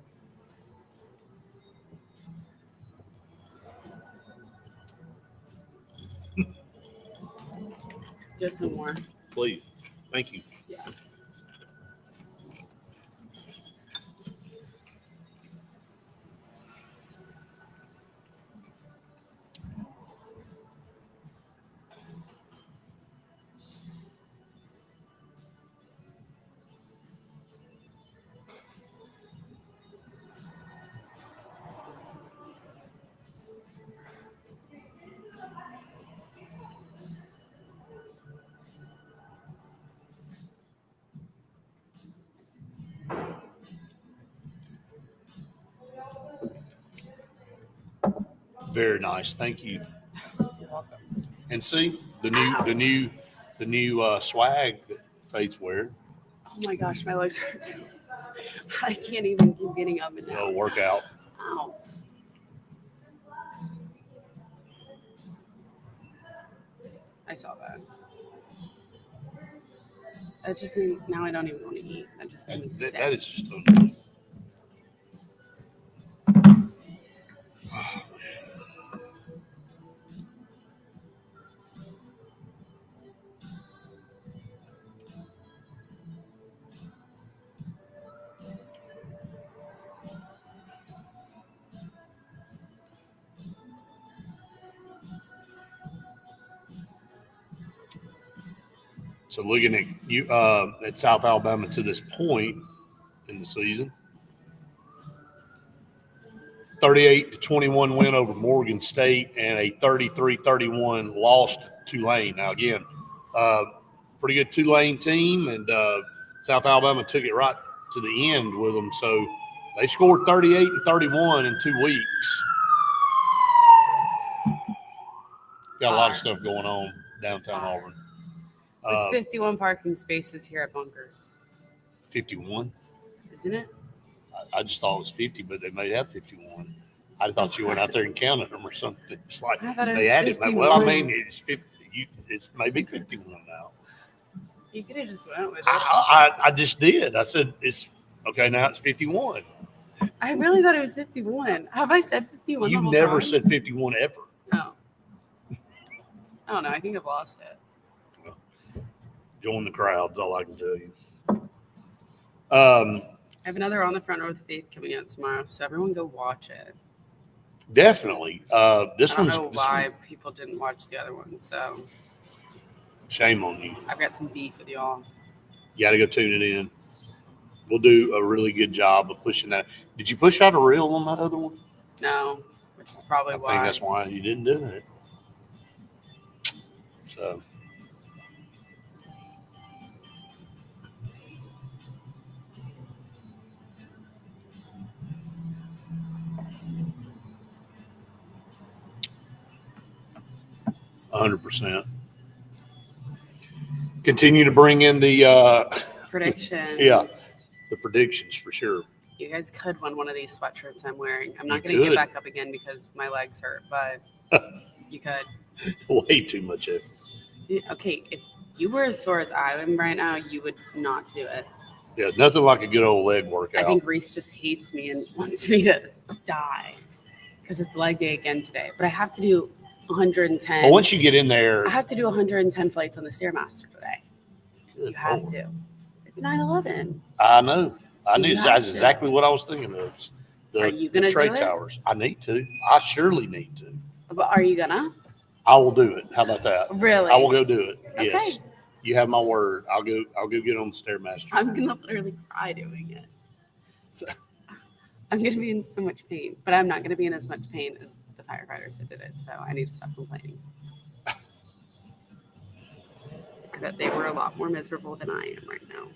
Get some more. Please. Thank you. Yeah. Very nice. Thank you. You're welcome. And see the new swag that Faith's wearing. Oh my gosh, my legs hurt. I can't even keep getting up and It'll down. work out. Ow. I saw that. That just made now I don't even want to eat. That just made me sick. That is just unreal. So looking at you at South Alabama to this point in the season, 38-21 win over Morgan State and a 33-31 loss to Tulane. Now again, pretty good Tulane team, and South Alabama took it right to the end with them. So they scored 38 and 31 in 2 weeks. Got a lot of stuff going on downtown Auburn. With 51 parking spaces here at Bunkers, 51. isn't it? I just thought it was 50, but they may have 51. I thought you went out there and counted them or something. It's like I thought it they was added. 51. Well, I mean, it's 50. It's maybe 51 now. You could have just went with it. I just did. I said it's okay. Now it's 51. I really thought it was 51. Have I said 51? You the whole never time? said 51 ever. No. I don't know. I think I've lost it. Join the crowd's all I can tell you. I have another On the Front Row with Faith coming out tomorrow, so everyone go watch it. Definitely. This I don't one's know why people didn't watch the other one, so shame on you. I've got some beef with y'all. You got to go tune it in. We'll do a really good job of pushing that. Did you push out a reel on that other one? No, which is probably I why. think that's why you didn't do it. So. %. Continue to bring in the Predictions. Yeah. the predictions for sure. You guys could win one of these sweatshirts I'm wearing. I'm not You going to could. get back up again because my legs hurt, but you could. Way too much effort. Okay, if you were as sore as I am right now, you would not do it. Yeah, nothing like a good old leg workout. I think Reese just hates me and wants me to die because it's leg day again today. But I have to do 110. But once you get in there, I have to do 110 flights on the Stairmaster today. good You have Lord. to. It's 9/11. I know. I So knew you that's have to. exactly what I was thinking of. Are you gonna the trade do it? towers. I need to. I surely need to. But are you gonna? I will do it. How about that? Really? I will go do it. Okay. Yes. You have my word. I'll go get on the Stairmaster. I'm gonna literally cry doing it. I'm gonna be in so much pain, but I'm not gonna be in as much pain as the firefighters that did it. So I need to stop complaining. I bet they were a lot more miserable than I am right now.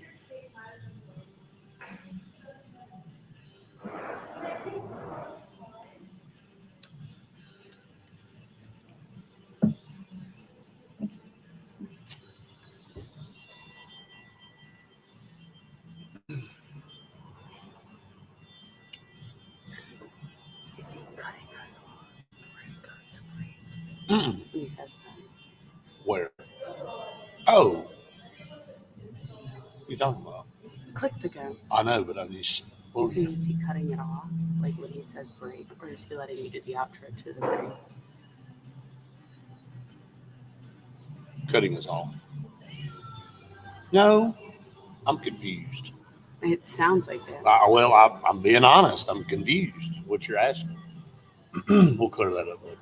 when he says that. Where? Oh. What are you talking about? Click the go. I know, but I just. Is he cutting it off? Like when he says break, or is he letting you do the outro to the break? Cutting us off. No, I'm confused. It sounds like that. I'm being honest. I'm confused. What you're asking. We'll clear that up later.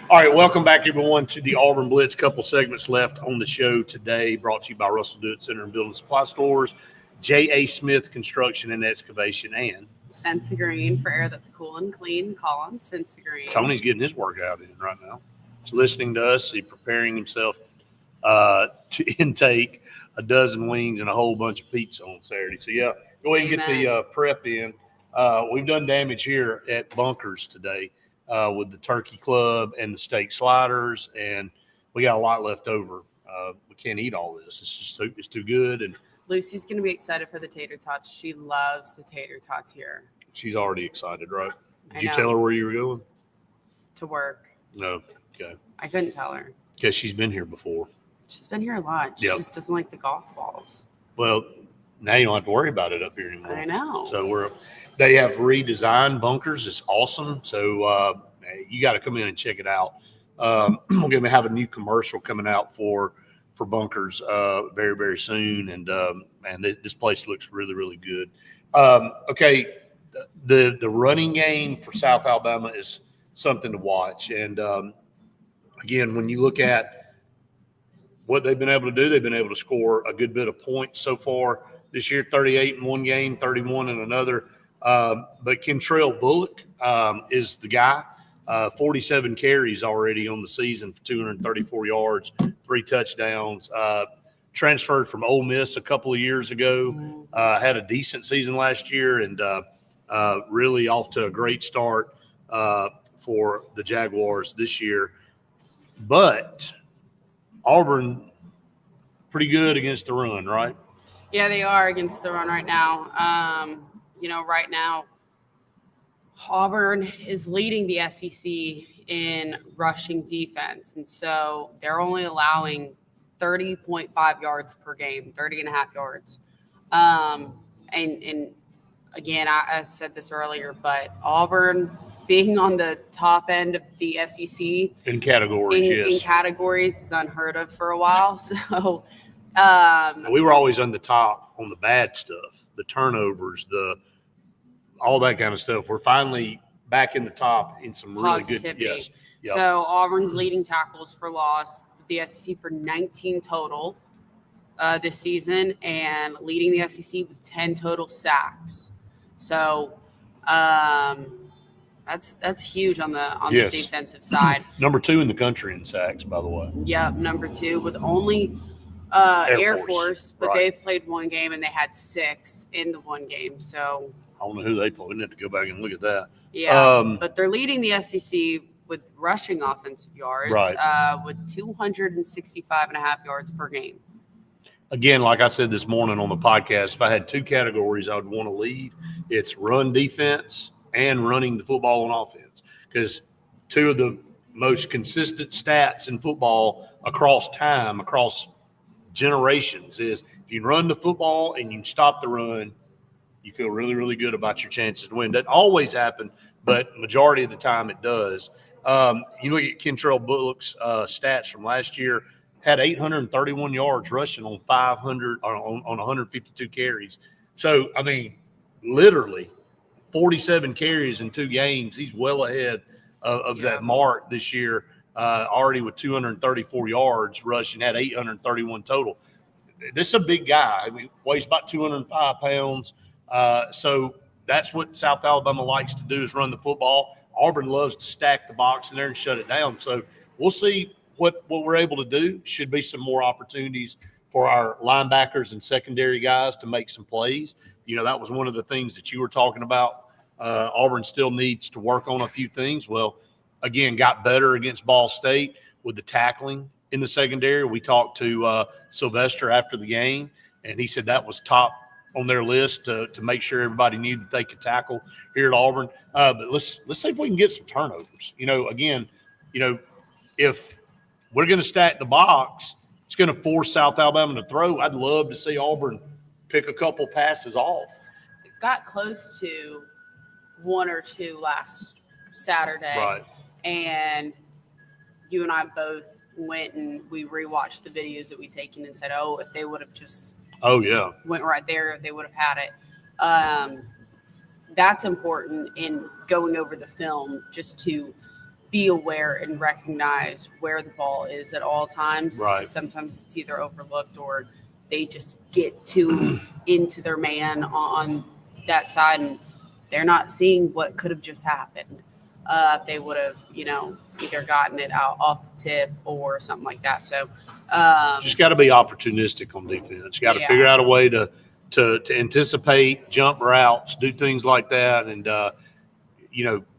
All right, welcome back, everyone, to the Auburn Blitz. Couple segments left on the show today, brought to you by Russell Dewitt Center and Building Supply Stores, J.A. Smith Construction and Excavation, and Sense of Green for air that's cool and clean. Call on Sense of Green. Tony's getting his workout in right now. He's listening to us. He's preparing himself to intake a dozen wings and a whole bunch of pizza on Saturday. So, yeah, go ahead and get the prep in. We've done damage here at Bunkers today with the turkey club and the steak sliders, and we got a lot left over. We can't eat all this. It's just it's too good. And Lucy's going to be excited for the tater tots. She loves the tater tots here. she's already excited, right? Did I you know. tell her where you were going? To work. No. Okay. I couldn't tell her. Because she's been here before. She's been here a lot. She Yep. just doesn't like the golf balls. Well, now you don't have to worry about it up here anymore. I know. So they have redesigned Bunkers. It's awesome. So you got to come in and check it out. We're going to have a new commercial coming out for Bunkers very, very soon. And this place looks really, really good. Okay. The running game for South Alabama is something to watch. And again, when you look at what they've been able to do, they've been able to score a good bit of points so far this year, 38 in one game, 31 in another. But Kentrell Bullock is the guy. 47 carries already on the season for 234 yards, 3 touchdowns. Transferred from Ole Miss a couple of years ago. Had a decent season last year and really off to a great start for the Jaguars this year. But Auburn, pretty good against the run, right? Yeah, they are against the run right now. Right now, Auburn is leading the SEC in rushing defense. And so they're only allowing 30.5 yards per game, 30 and a half yards. And again, I said this earlier, but Auburn being on the top end of the SEC In categories, in yes. categories is unheard of for a while. So We were always on the top on the bad stuff, the turnovers, all that kind of stuff. We're finally back in the top in some really positivity. good. Yes. Yep. So Auburn's leading tackles for loss, the SEC for 19 total this season, and leading the SEC with 10 total sacks. So that's huge on the Yes. defensive side. Number 2 in the country in sacks, by the way. Yep, number 2 with only Air Force, Force, but right. they've played one game and they had 6 in the one game. So I don't know who they played. We need to go back and look at that. yeah, but they're leading the SEC with rushing offensive yards, Right. with 265 and a half yards per game. Again, like I said this morning on the podcast, if I had 2 categories I would want to lead, it's run defense and running the football on offense. Because 2 of the most consistent stats in football across time, across generations, is if you run the football and you stop the run, you feel really, really good about your chances to win. That always happen, but majority of the time it does. You look at Kentrell Bullock's stats from last year, had 831 yards rushing on 152 carries. So, I mean, literally 47 carries in 2 games. He's well ahead of that mark this year, already with 234 yards rushing, had 831 total. This is a big guy. I mean, weighs about 205 pounds. So that's what South Alabama likes to do, is run the football. Auburn loves to stack the box in there and shut it down. So we'll see what we're able to do. Should be some more opportunities for our linebackers and secondary guys to make some plays. You know, that was one of the things that you were talking about. Auburn still needs to work on a few things. Well, again, got better against Ball State with the tackling in the secondary. We talked to Sylvester after the game, and he said that was top on their list to make sure everybody knew that they could tackle here at Auburn. But let's see if we can get some turnovers. Again, if we're going to stack the box, it's going to force South Alabama to throw. I'd love to see Auburn pick a couple passes off. Got close to 1 or 2 last Saturday. Right. And you and I both went and we rewatched the videos that we taken and said, oh, if they would have just went right there, they would have had it. That's important in going over the film, just to be aware and recognize where the ball is at all times. Right. Sometimes it's either overlooked or they just get too into their man on that side and they're not seeing what could have just happened. If they would have, either gotten it out off the tip or something like that. So just got to be opportunistic on defense. You got to figure out a way to anticipate jump routes, do things like that. And,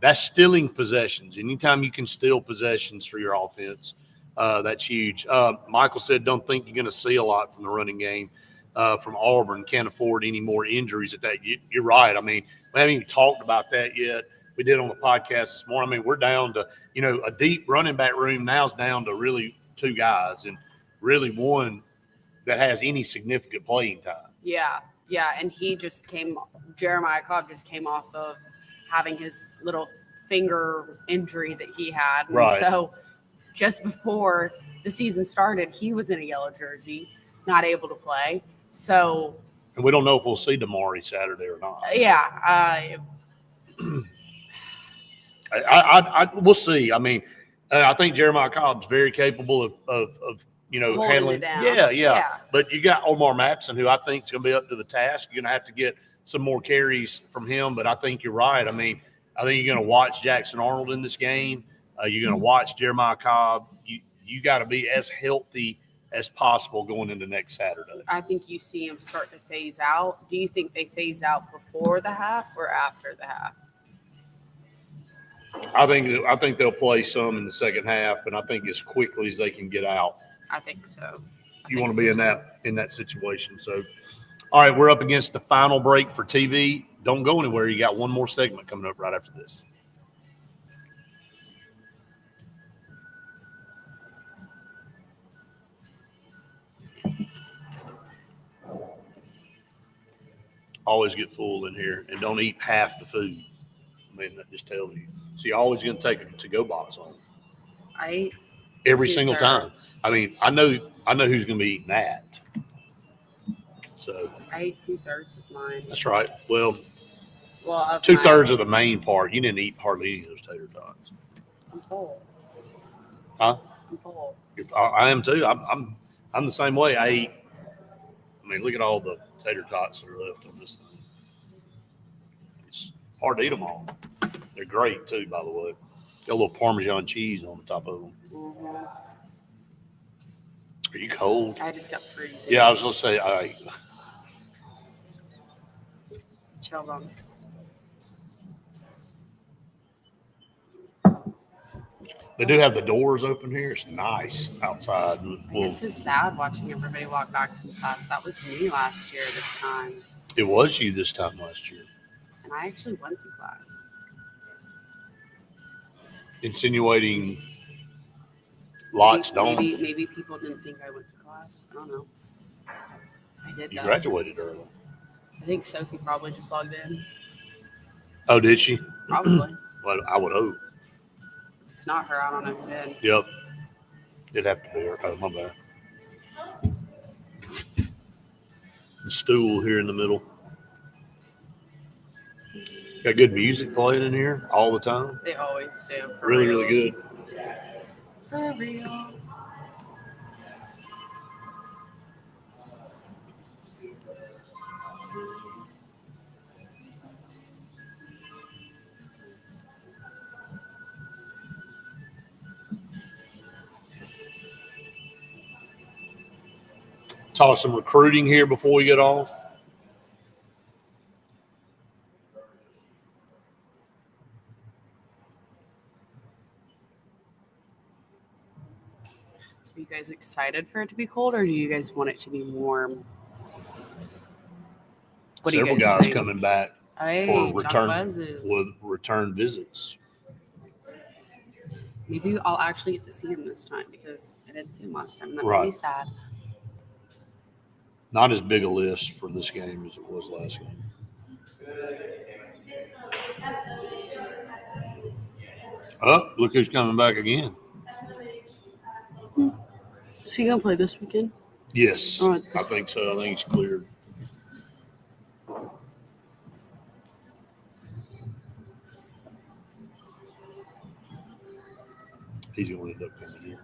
that's stealing possessions. Anytime you can steal possessions for your offense, that's huge. Michael said, don't think you're going to see a lot from the running game from Auburn. Can't afford any more injuries at that. You're right. I mean, we haven't even talked about that yet. We did on the podcast this morning. I mean, we're down to, a deep running back room now is down to really 2 guys and really one that has any significant playing time. Yeah. And Jeremiah Cobb just came off of having his little finger injury that he had. And right. So just before the season started, he was in a yellow jersey, not able to play. So. And we don't know if we'll see Damari Saturday or not. Yeah. We'll see. I mean, I think Jeremiah Cobb's very capable of handling it down. Yeah. But you got Omar Maxson, who I think is going to be up to the task. You're going to have to get some more carries from him. But I think you're right. I mean, I think you're going to watch Jackson Arnold in this game. You're going to watch Jeremiah Cobb. You got to be as healthy as possible going into next Saturday. I think you see him start to phase out. Do you think they phase out before the half or after the half? I think they'll play some in the second half, but I think as quickly as they can get out. I think so. You want to be in that situation. So, all right, we're up against the final break for TV. Don't go anywhere. You got one more segment coming up right after this. Always get full in here and don't eat half the food. I mean, that just tells you. So you're always going to take a to-go box home. I ate every 2/3. single time. I mean, I know who's going to be eating that. So I ate 2/3 of mine. that's right. Well, of 2/3 of the main part. You didn't eat hardly any of those tater tots. I'm full. Huh? I'm full. I am too. I'm the same way. I mean, look at all the tater tots that are left on this thing. It's hard to eat them all. They're great too, by the way. Got a little Parmesan cheese on the top of them. Mm-hmm. Are you cold? I just got freezing. Yeah, I was going to say, Chill bumps. they do have the doors open here. It's nice outside. It's so sad watching everybody walk back from class. That was me last year this time. It was you this time last year. And I actually went to class. Insinuating lots don't. Maybe people didn't think I went to class. I don't know. I did. You though. graduated early. I think Sophie probably just logged in. Oh, did she? Probably. Well, I would hope. It's not her. I don't know who did. Yep. It'd have to be her. Oh, my bad. The stool here in the middle. Got good music playing in here all the time. They always do. For Really, reals. really good. For real. Talk some recruiting here before we get off. Are you guys excited for it to be cold, or do you guys want it to be warm? What do you several guys guys think? coming back Hey, for return Jaquez is- with return visits. Maybe I'll actually get to see him this time because I didn't see him last time. That made me Right. sad. Not as big a list for this game as it was last game. Oh, look who's coming back again. Is he gonna play this weekend? Yes, All right, I think so. I think he's cleared. He's going to end up coming here.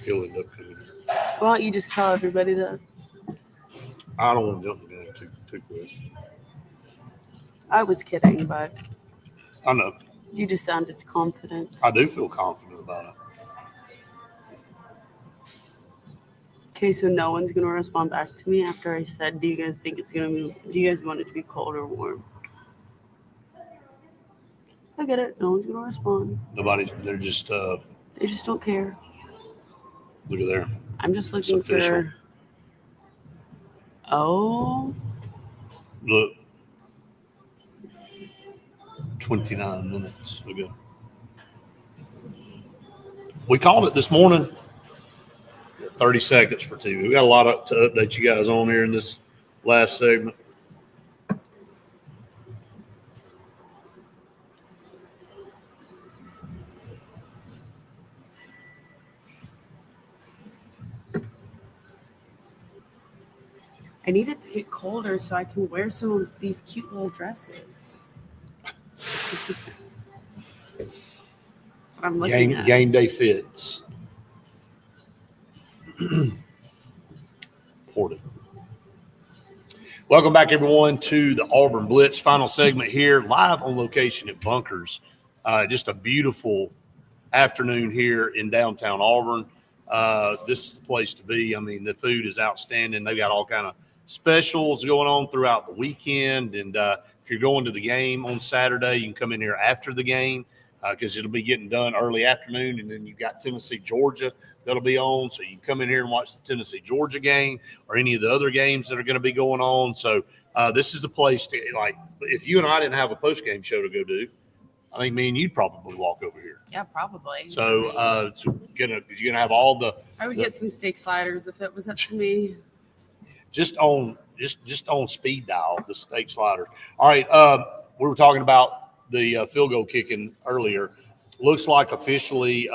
He'll end up coming here. Why don't you just tell everybody that? I don't want to jump the gun too quick. I was kidding, but I know. you just sounded confident. I do feel confident about it. Okay, so no one's gonna respond back to me after I said, "Do you guys think it's gonna be? Do you guys want it to be cold or warm?" I get it. No one's gonna respond. They're just, look They just don't care. at there. I'm just looking official. for. Oh, Look. 29 minutes ago. We called it this morning. 30 seconds for TV. We got a lot to update you guys on here in this last segment. I need it to get colder so I can wear some of these cute little dresses. That's what I'm looking at. Game day fits. Ported. Welcome back, everyone, to the Auburn Blitz final segment here, live on location at Bunkers. Just a beautiful afternoon here in downtown Auburn. This is the place to be. I mean, the food is outstanding. They've got all kind of specials going on throughout the weekend. And if you're going to the game on Saturday, you can come in here after the game because it'll be getting done early afternoon. And then you've got Tennessee, Georgia that'll be on. So you can come in here and watch the Tennessee, Georgia game or any of the other games that are going to be going on. So this is the place to, like, if you and I didn't have a post-game show to go do, I think me and you'd probably walk over here. Yeah, probably. So you're gonna have all the I would get some steak sliders if it was up to me. just on speed dial, the steak sliders. All right, we were talking about the field goal kicking earlier. Looks like officially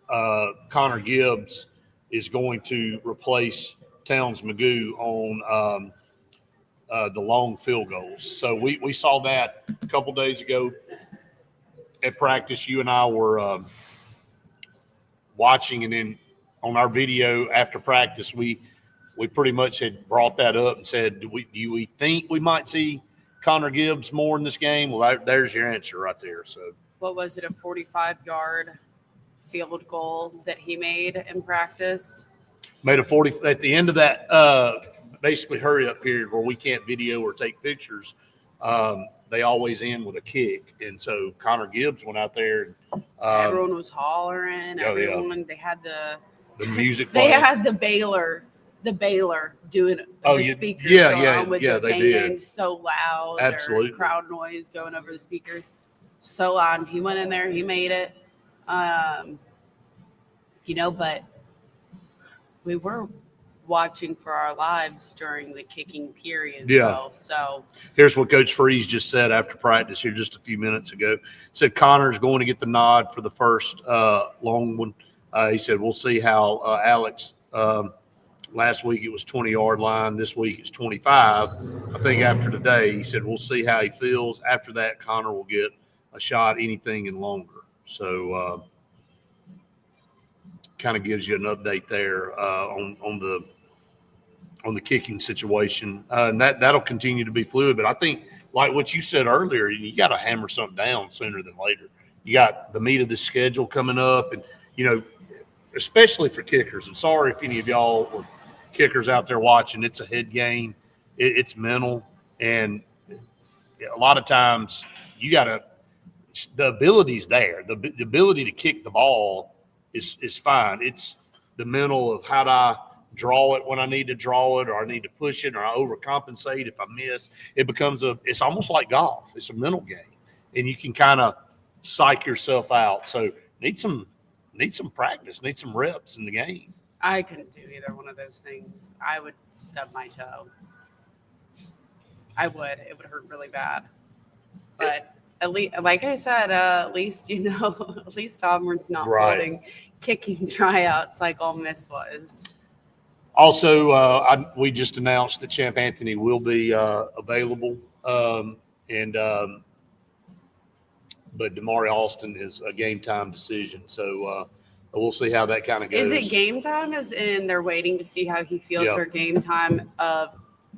Connor Gibbs is going to replace Towns Magoo on the long field goals. So we saw that a couple days ago at practice. You and I were watching, and then on our video after practice, we pretty much had brought that up and said, do we think we might see Connor Gibbs more in this game? Well, there's your answer right there. So What was it, a 45-yard field goal that he made in practice? made a 40 at the end of that basically hurry up period where we can't video or take pictures. They always end with a kick, and so Connor Gibbs went out there. And, Everyone was hollering. Oh, yeah. Everyone, they had the music. they playing. had the Baylor doing Oh, the yeah, speakers yeah, going yeah, on with yeah, the they did. band so loud. Absolutely. Or crowd noise going over the speakers so loud. He went in there, he made it. But we were watching for our lives during the kicking period. Yeah. Though, so Here's what Coach Freeze just said after practice here just a few minutes ago. Said Connor's going to get the nod for the first long one. He said, we'll see how Alex last week it was 20-yard line. This week it's 25. I think after today, he said, we'll see how he feels. After that, Connor will get a shot anything and longer. So kind of gives you an update there on the kicking situation. And that'll continue to be fluid. But I think, like what you said earlier, you got to hammer something down sooner than later. You got the meat of the schedule coming up, and, especially for kickers. I'm sorry if any of y'all were kickers out there watching. It's a head game. It's mental. And a lot of times you got to – the ability's there. The ability to kick the ball is fine. It's the mental of how do I draw it when I need to draw it, or I need to push it, or I overcompensate if I miss. It's almost like golf. It's a mental game, and you can kind of psych yourself out. So need some practice, need some reps in the game. I couldn't do either one of those things. I would stub my toe. I would. It would hurt really bad. But at least, like I said, at least at least Auburn's not Right. holding kicking tryouts like Ole Miss was. Also, we just announced that Champ Anthony will be available, but Damari Alston is a game time decision. So we'll see how that kind of goes. Is it game time? As in they're waiting to see how he feels, Yeah. or game time of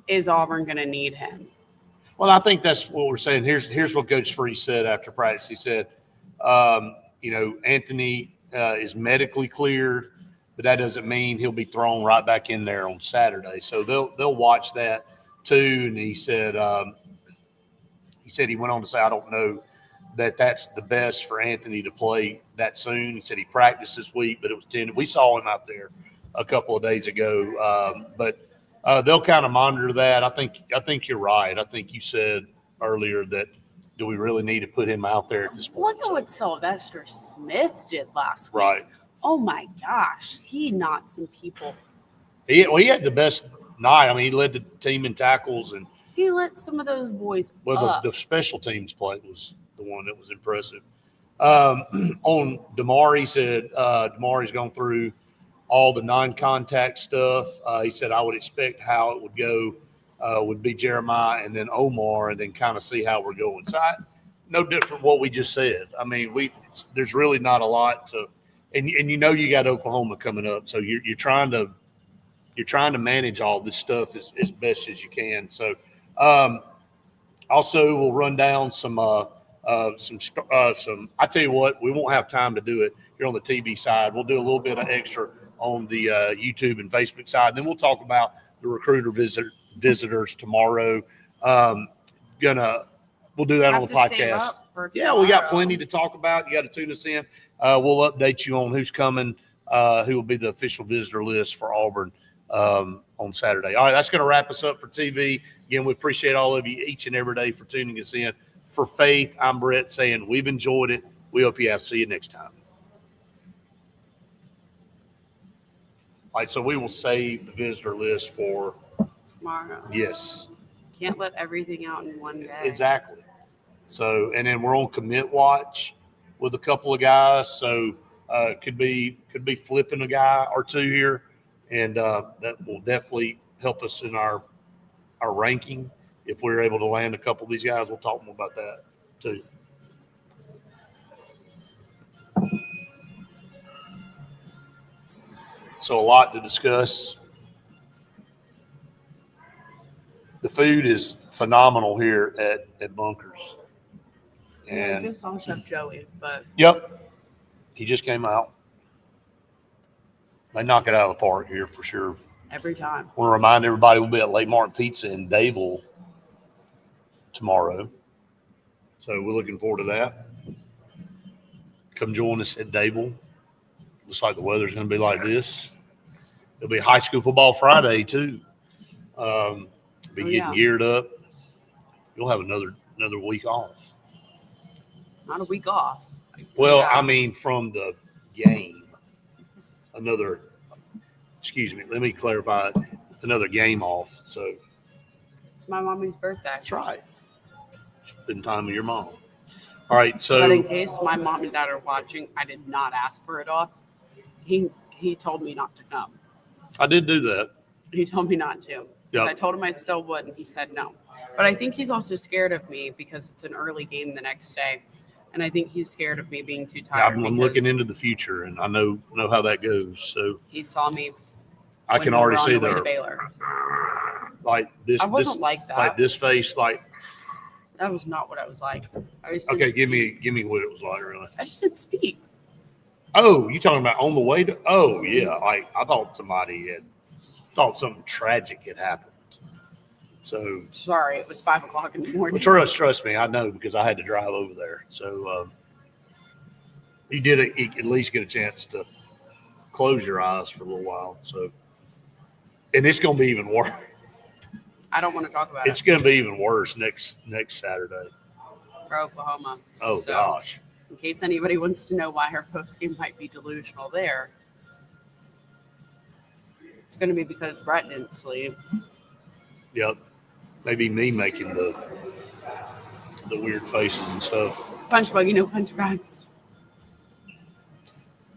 is Auburn going to need him? Well, I think that's what we're saying. Here's what Coach Free said after practice. He said, Anthony is medically cleared, but that doesn't mean he'll be thrown right back in there on Saturday. So they'll watch that too. And he said he went on to say, I don't know that that's the best for Anthony to play that soon. He said he practiced this week, but it was tended. We saw him out there a couple of days ago, but they'll kind of monitor that. I think you're right. I think you said earlier that do we really need to put him out there at this point? Look at what Sylvester Smith did last week. Right. Oh my gosh, he knocked some people. He had the best night. I mean, he led the team in tackles, and He lit some of those boys well, up. the special teams play was the one that was impressive. On Damari, said Damari's gone through all the non-contact stuff. He said I would expect how it would go would be Jeremiah and then Omar, and then kind of see how we're going. So no different what we just said. I mean, there's really not a lot to, and you got Oklahoma coming up, so you're trying to manage all this stuff as best as you can. So also we'll run down some. I tell you what, we won't have time to do it here on the TV side. We'll do a little bit of extra on the YouTube and Facebook side. And then we'll talk about the recruiter visitors tomorrow. We'll do that on the podcast. Yeah, we got plenty to talk about. You got to tune us in. We'll update you on who's coming, who will be the official visitor list for Auburn on Saturday. All right, that's going to wrap us up for TV. Again, we appreciate all of you each and every day for tuning us in. For Faith, I'm Brett saying we've enjoyed it. We hope you have. See you next time. All right, so we will save the visitor list for Tomorrow. yes. Can't let everything out in one day. Exactly. So, and then we're on commit watch with a couple of guys. So, could be flipping a guy or two here, and that will definitely help us in our ranking. If we're able to land a couple of these guys, we'll talk more about that too. So a lot to discuss. The food is phenomenal here at Bunkers. I And just saw Chef Joey, but yep, he just came out. They knock it out of the park here for sure. every time. I want to remind everybody we'll be at Lake Martin Pizza in Dayville tomorrow. So we're looking forward to that. Come join us at Dayville. Looks like the weather's going to be like this. It'll be high school football Friday too. Be getting geared up. You'll have another week off. It's not a week off. Well, Yeah. I mean from the game. Let me clarify. Another game off. So It's my mommy's birthday. that's right. Spend time with your mom. All right, so But in case my mom and dad are watching, I did not ask for it off. He told me not to come. I did do that. He told me not to. Yep. I told him I still would, and he said no. But I think he's also scared of me because it's an early game the next day, and I think he's scared of me being too tired. I'm because looking into the future, and I know how that goes. So He saw me. I when can we were already on see the way to the Baylor. like this. I wasn't like that. this face. Like, That was not what I was like. I just okay, didn't give me what it was like. Really. I just didn't speak. Oh, you talking about on the way to? Oh, yeah. Like I thought something tragic had happened. So Sorry, it was 5 o'clock in the morning. trust me, I know because I had to drive over there. So you did at least get a chance to close your eyes for a little while. So And it's going to be even worse. I don't want to talk about It's it going to be even worse next Saturday. for Oklahoma. Oh, So, gosh. in case anybody wants to know why her post game might be delusional there, it's going to be because Brett didn't sleep. Yep. Maybe me making the weird faces and stuff. Punch buggy, no punch bags.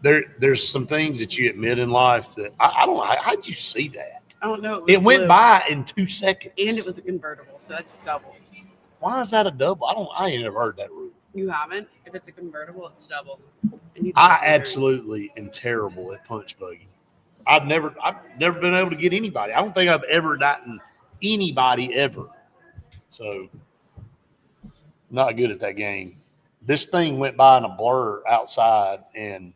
There's some things that you admit in life that I don't know. How'd you see that? I don't know. It went blue. by in 2 seconds. And it was a convertible, so that's double. Why is that a double? I ain't never heard that rule. You haven't? If it's a convertible, it's double. And you I don't hear it. absolutely am terrible at punch buggy. I've never been able to get anybody. I don't think I've ever gotten anybody ever. So not good at that game. This thing went by in a blur outside, and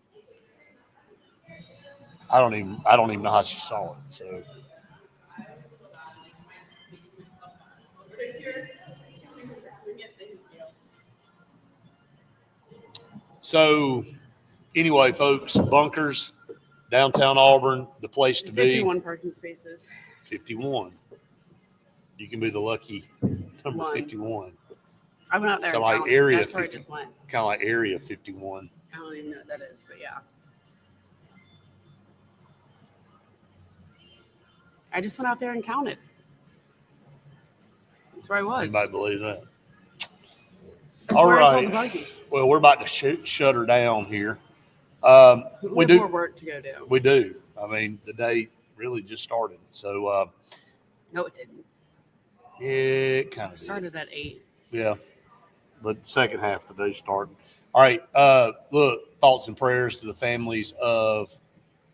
I don't even know how she saw it. So anyway, folks, Bunkers, downtown Auburn, the place to be. 51 parking spaces. 51. You can be the lucky number 51. I went out there. So and like counted. area That's where I 50. just went. Kind of like Area 51. I don't even know what that is, but yeah. I just went out there and counted. That's where I was. Anybody believe that? That's All where I saw the right. buggy. Well, we're about to shut her down here. We We have more do. work to go do. We do. I mean, the day really just started. So, No, it didn't. it kind It of started at 8. Yeah. But the second half of the day started. All right. Look, thoughts and prayers to the families of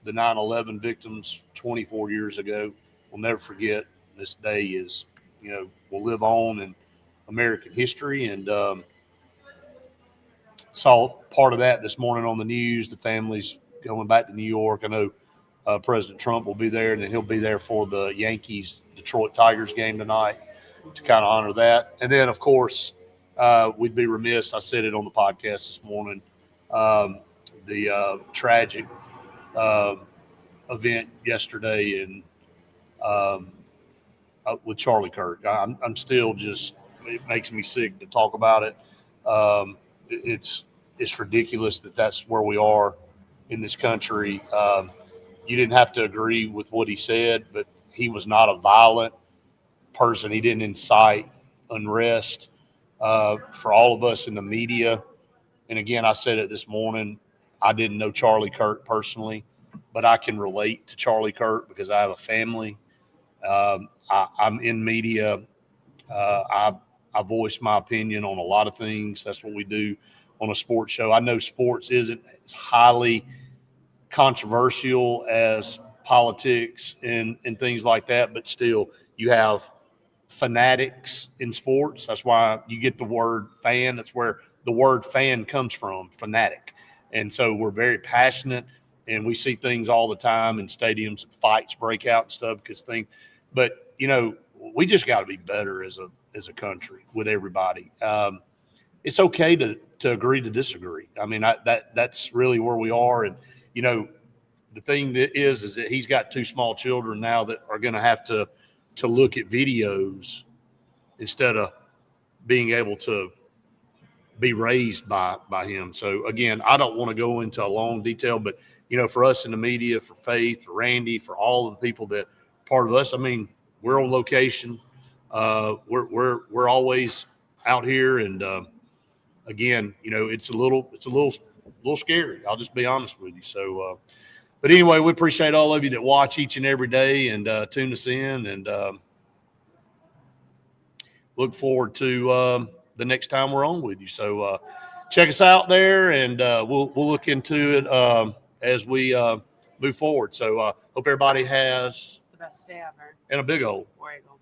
the 9/11 victims 24 years ago. We'll never forget. This day is, will live on in American history. And saw part of that this morning on the news. The families going back to New York. I know President Trump will be there, and then he'll be there for the Yankees-Detroit Tigers game tonight to kind of honor that. And then, of course, we'd be remiss. I said it on the podcast this morning. The tragic event yesterday with Charlie Kirk. I'm still just. It makes me sick to talk about it. It's ridiculous that that's where we are in this country. You didn't have to agree with what he said, but he was not a violent person. He didn't incite unrest. For all of us in the media, and again, I said it this morning, I didn't know Charlie Kirk personally, but I can relate to Charlie Kirk because I have a family. I'm in media. I voice my opinion on a lot of things. That's what we do on a sports show. I know sports isn't as highly controversial as politics and things like that, but still you have fanatics in sports. That's why you get the word fan. That's where the word fan comes from, fanatic. And so we're very passionate, and we see things all the time in stadiums, fights break out and stuff but we just got to be better as a country with everybody. It's okay to agree to disagree. I mean, that's really where we are. And, the thing that is that he's got 2 small children now that are going to have to look at videos instead of being able to be raised by him. So again, I don't want to go into a long detail, but for us in the media, for Faith, for Randy, for all of the people that are part of us, I mean, we're on location. We're always out here, and again, it's a little scary. I'll just be honest with you. So, but anyway, we appreciate all of you that watch each and every day and tune us in, and look forward to the next time we're on with you. So check us out there, and we'll look into it as we move forward. So hope everybody has The best day ever. and a big old War Eagle.